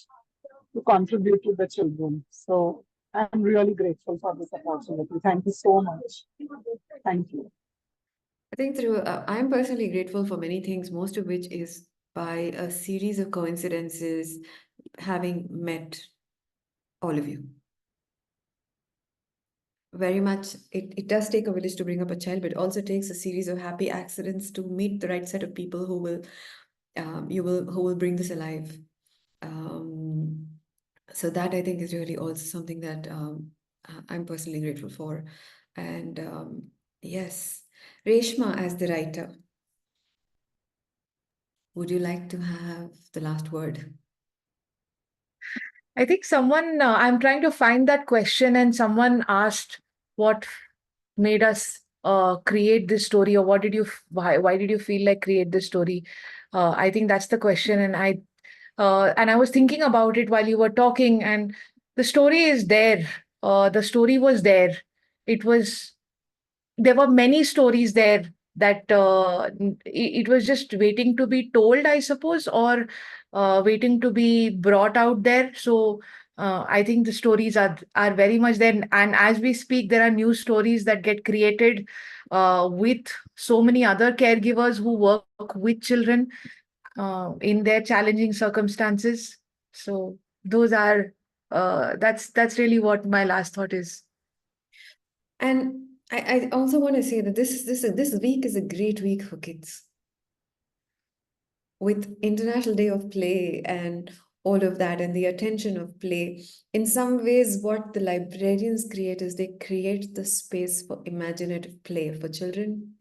to contribute to the children. So I'm really grateful for this opportunity. Thank you so much. Thank you. I think I'm personally grateful for many things, most of which is by a series of coincidences, having met all of you. Very much, it does take a village to bring up a child, but it also takes a series of happy accidents to meet the right set of people who will bring this alive. So that I think is really also something that I'm personally grateful for. And yes, Reshma as the writer, would you like to have the last word? I think someone, I'm trying to find that question, and someone asked what made us create this story, or why did you feel like create this story? I think that's the question, and I was thinking about it while you were talking, and the story is there. The story was there. There were many stories there that it was just waiting to be told, I suppose, or waiting to be brought out there. So I think the stories are very much there. And as we speak, there are new stories that get created with so many other caregivers who work with children in their challenging circumstances. So those are that's really what my last thought is. And I also want to say that this week is a great week for kids. With International Day of Play and all of that and the attention of play, in some ways what the librarians create is they create the space for imaginative play for children.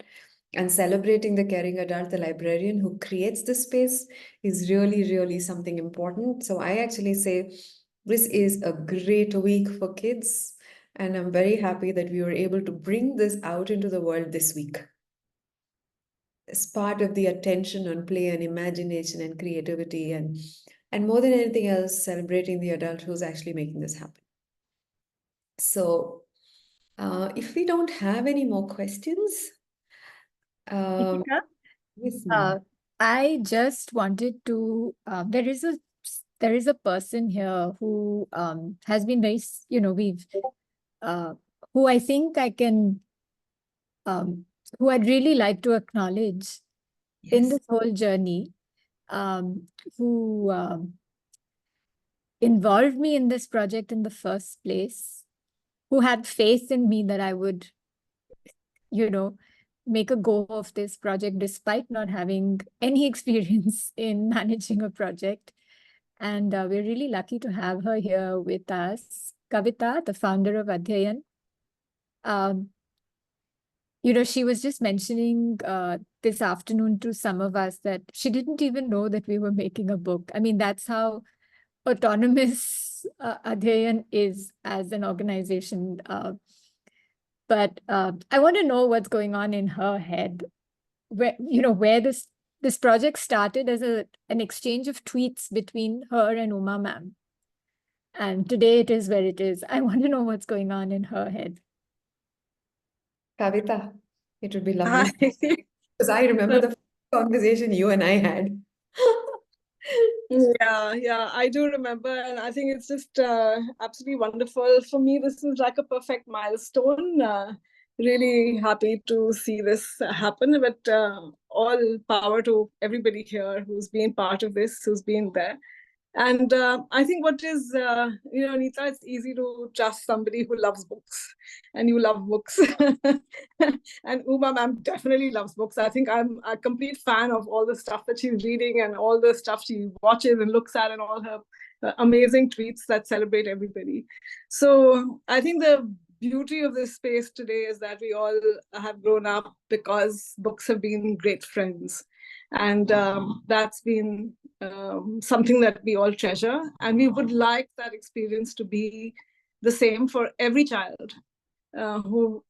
And celebrating the caring adult, the librarian who creates the space, is really, really something important. So I actually say this is a great week for kids. And I'm very happy that we were able to bring this out into the world this week. As part of the attention on play and imagination and creativity, and more than anything else, celebrating the adult who's actually making this happen. So If we don't have any more questions, Deepika, yes, ma'am. I just wanted to, there is a person here who has been very, who I think I can, who I'd really like to acknowledge in Yes. this whole journey, who involved me in this project in the first place, who had faith in me that I would, make a go of this project despite not having any experience in managing a project. And we're really lucky to have her here with us. Kavita, the founder of Adhyayan. She was just mentioning this afternoon to some of us that she didn't even know that we were making a book. I mean, that's how autonomous Adhyayan is as an organization. But I want to know what's going on in her head, where this project started as an exchange of tweets between her and Uma ma'am. And today it is where it is. I want to know what's going on in her head. Kavita, it would be lovely. Because I remember the conversation you and I had. Yeah, I do remember, and I think it's just absolutely wonderful. For me, this is like a perfect milestone. Really happy to see this happen, but all power to everybody here who's been part of this, who's been there. And I think what is, Neeta, it's easy to trust somebody who loves books, and you love books. And Uma ma'am definitely loves books. I think I'm a complete fan of all the stuff that she's reading and all the stuff she watches and looks at and all her amazing tweets that celebrate everybody. So I think the beauty of this space today is that we all have grown up because books have been great friends. And that's been something that we all treasure. And we would like that experience to be the same for every child who,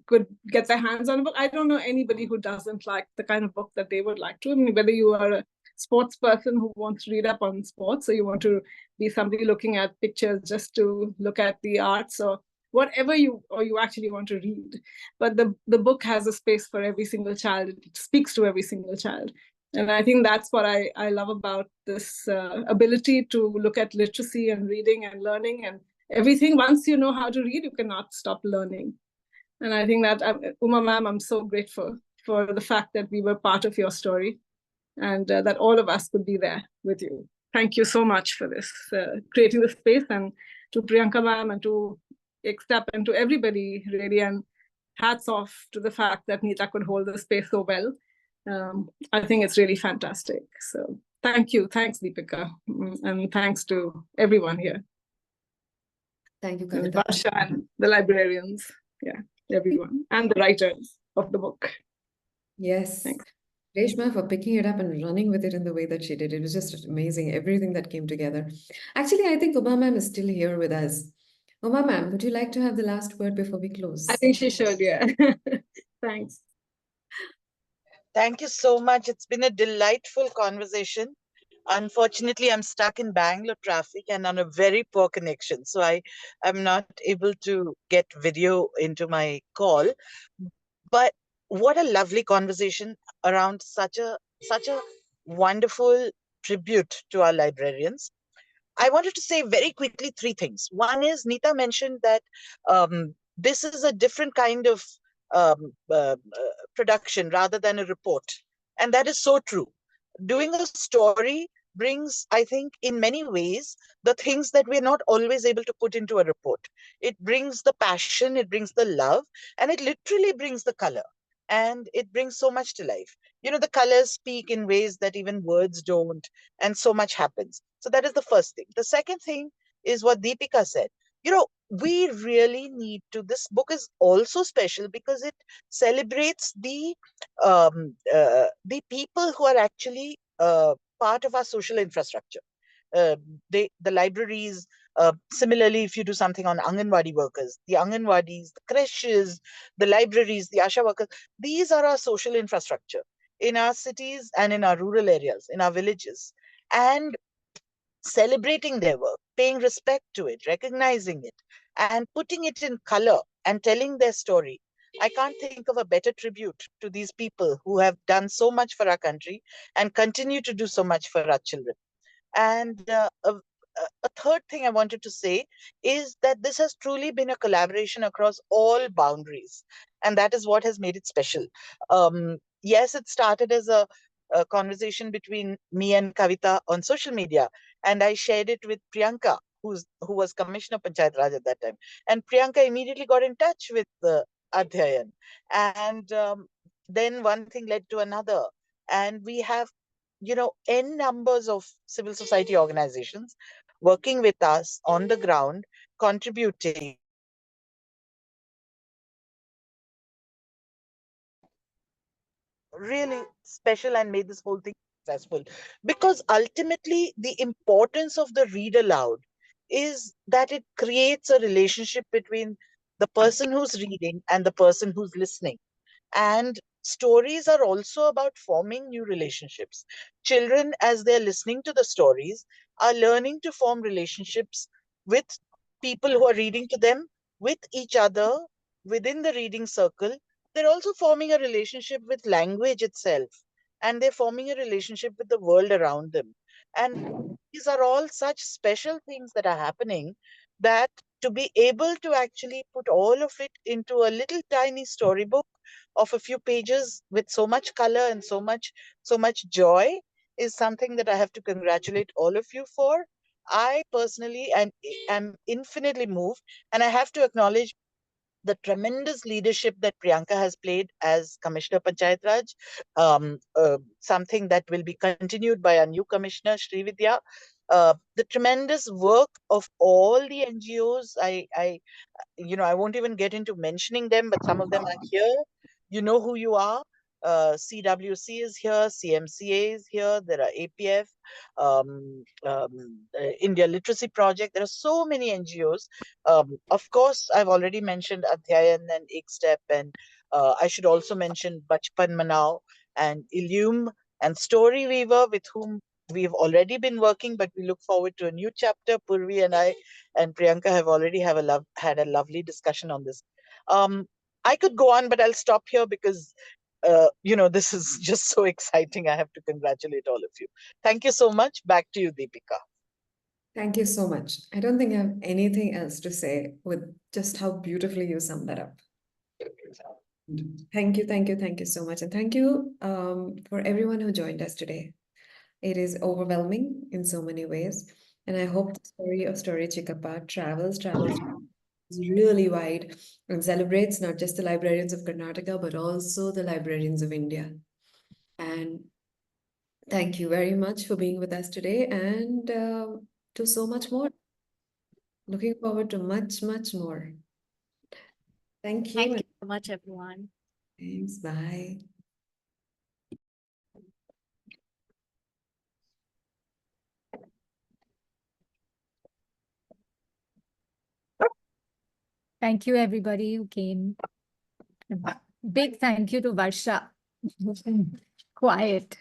could get their hands on a book. I don't know anybody who doesn't like the kind of book that they would like to. I mean, whether you are a sports person who wants to read up on sports, or you want to be somebody looking at pictures just to look at the arts, or whatever you actually want to read. But the book has a space for every single child. It speaks to every single child. And I think that's what I love about this ability to look at literacy and reading and learning and everything. Once you know how to read, you cannot stop learning. And I think that, Uma ma'am, I'm so grateful for the fact that we were part of your story, and that all of us could be there with you. Thank you so much for this, creating the space, and to Priyanka ma'am and to Ekstep and to everybody, really, and hats off to the fact that Neeta could hold the space so well. I think it's really fantastic. So thank you. Thanks, Deepika. And thanks to everyone here. Thank you, Kavita. Varsha and the librarians. Yeah, everyone. And the writers of the book. Yes. Thanks. Reshma, for picking it up and running with it in the way that she did. It was just amazing, everything that came together. Actually, I think Uma ma'am is still here with us. Uma ma'am, would you like to have the last word before we close? I think she should, yeah. Thanks. Thank you so much. It's been a delightful conversation. Unfortunately, I'm stuck in Bangalore traffic and on a very poor connection. So I am not able to get video into my call. But what a lovely conversation around such a wonderful tribute to our librarians. I wanted to say very quickly three things. One is, Neeta mentioned that this is a different kind of production rather than a report. And that is so true. Doing a story brings, I think, in many ways, the things that we're not always able to put into a report. It brings the passion, it brings the love, and it literally brings the color. And it brings so much to life. The colors speak in ways that even words don't, and so much happens. So that is the first thing. The second thing is what Deepika said. We really need to, this book is also special because it celebrates the people who are actually part of our social infrastructure. The libraries, similarly, if you do something on Anganwadi workers, the Anganwadis, the creches, the libraries, the Asha workers, these are our social infrastructure in our cities and in our rural areas, in our villages. And celebrating their work, paying respect to it, recognizing it, and putting it in color and telling their story. I can't think of a better tribute to these people who have done so much for our country and continue to do so much for our children. And a third thing I wanted to say is that this has truly been a collaboration across all boundaries. And that is what has made it special. Yes, it started as a conversation between me and Kavita on social media. And I shared it with Priyanka, who was Commissioner Panchayat Raj at that time. And Priyanka immediately got in touch with Adhyayan. And then one thing led to another. And we have n numbers of civil society organizations working with us on the ground, contributing. Really special and made this whole thing successful. Because ultimately, the importance of the read aloud is that it creates a relationship between the person who's reading and the person who's listening. And stories are also about forming new relationships. Children, as they're listening to the stories, are learning to form relationships with people who are reading to them, with each other, within the reading circle. They're also forming a relationship with language itself, and they're forming a relationship with the world around them. And these are all such special things that are happening, that to be able to actually put all of it into a little tiny storybook of a few pages with so much color and so much joy is something that I have to congratulate all of you for. I personally am infinitely moved, and I have to acknowledge the tremendous leadership that Priyanka has played as Commissioner Panchayat Raj, something that will be continued by our new Commissioner, Srividya. The tremendous work of all the NGOs. I won't even get into mentioning them, but some of them are here. You know who you are. CWC is here, CMCA is here, there are APF, India Literacy Project. There are so many NGOs. Of course, I've already mentioned Adhyayan and Ekstep, and I should also mention Bachpan Manao and Illume and StoryWeaver, with whom we've already been working, but we look forward to a new chapter. Purvi and I and Priyanka have already had a lovely discussion on this. I could go on, but I'll stop here because this is just so exciting. I have to congratulate all of you. Thank you so much. Back to you, Deepika. Thank you so much. I don't think I have anything else to say with just how beautifully you summed that up. Thank you so much. And thank you for everyone who joined us today. It is overwhelming in so many ways. And I hope the story of Story Chikkappa travels really wide and celebrates not just the librarians of Karnataka, but also the librarians of India. And thank you very much for being with us today, and to so much more. Looking forward to much, much more. Thank you. Thank you so much, everyone. Thanks. Bye. Thank you, everybody who came. Big thank you to Varsha. Quiet.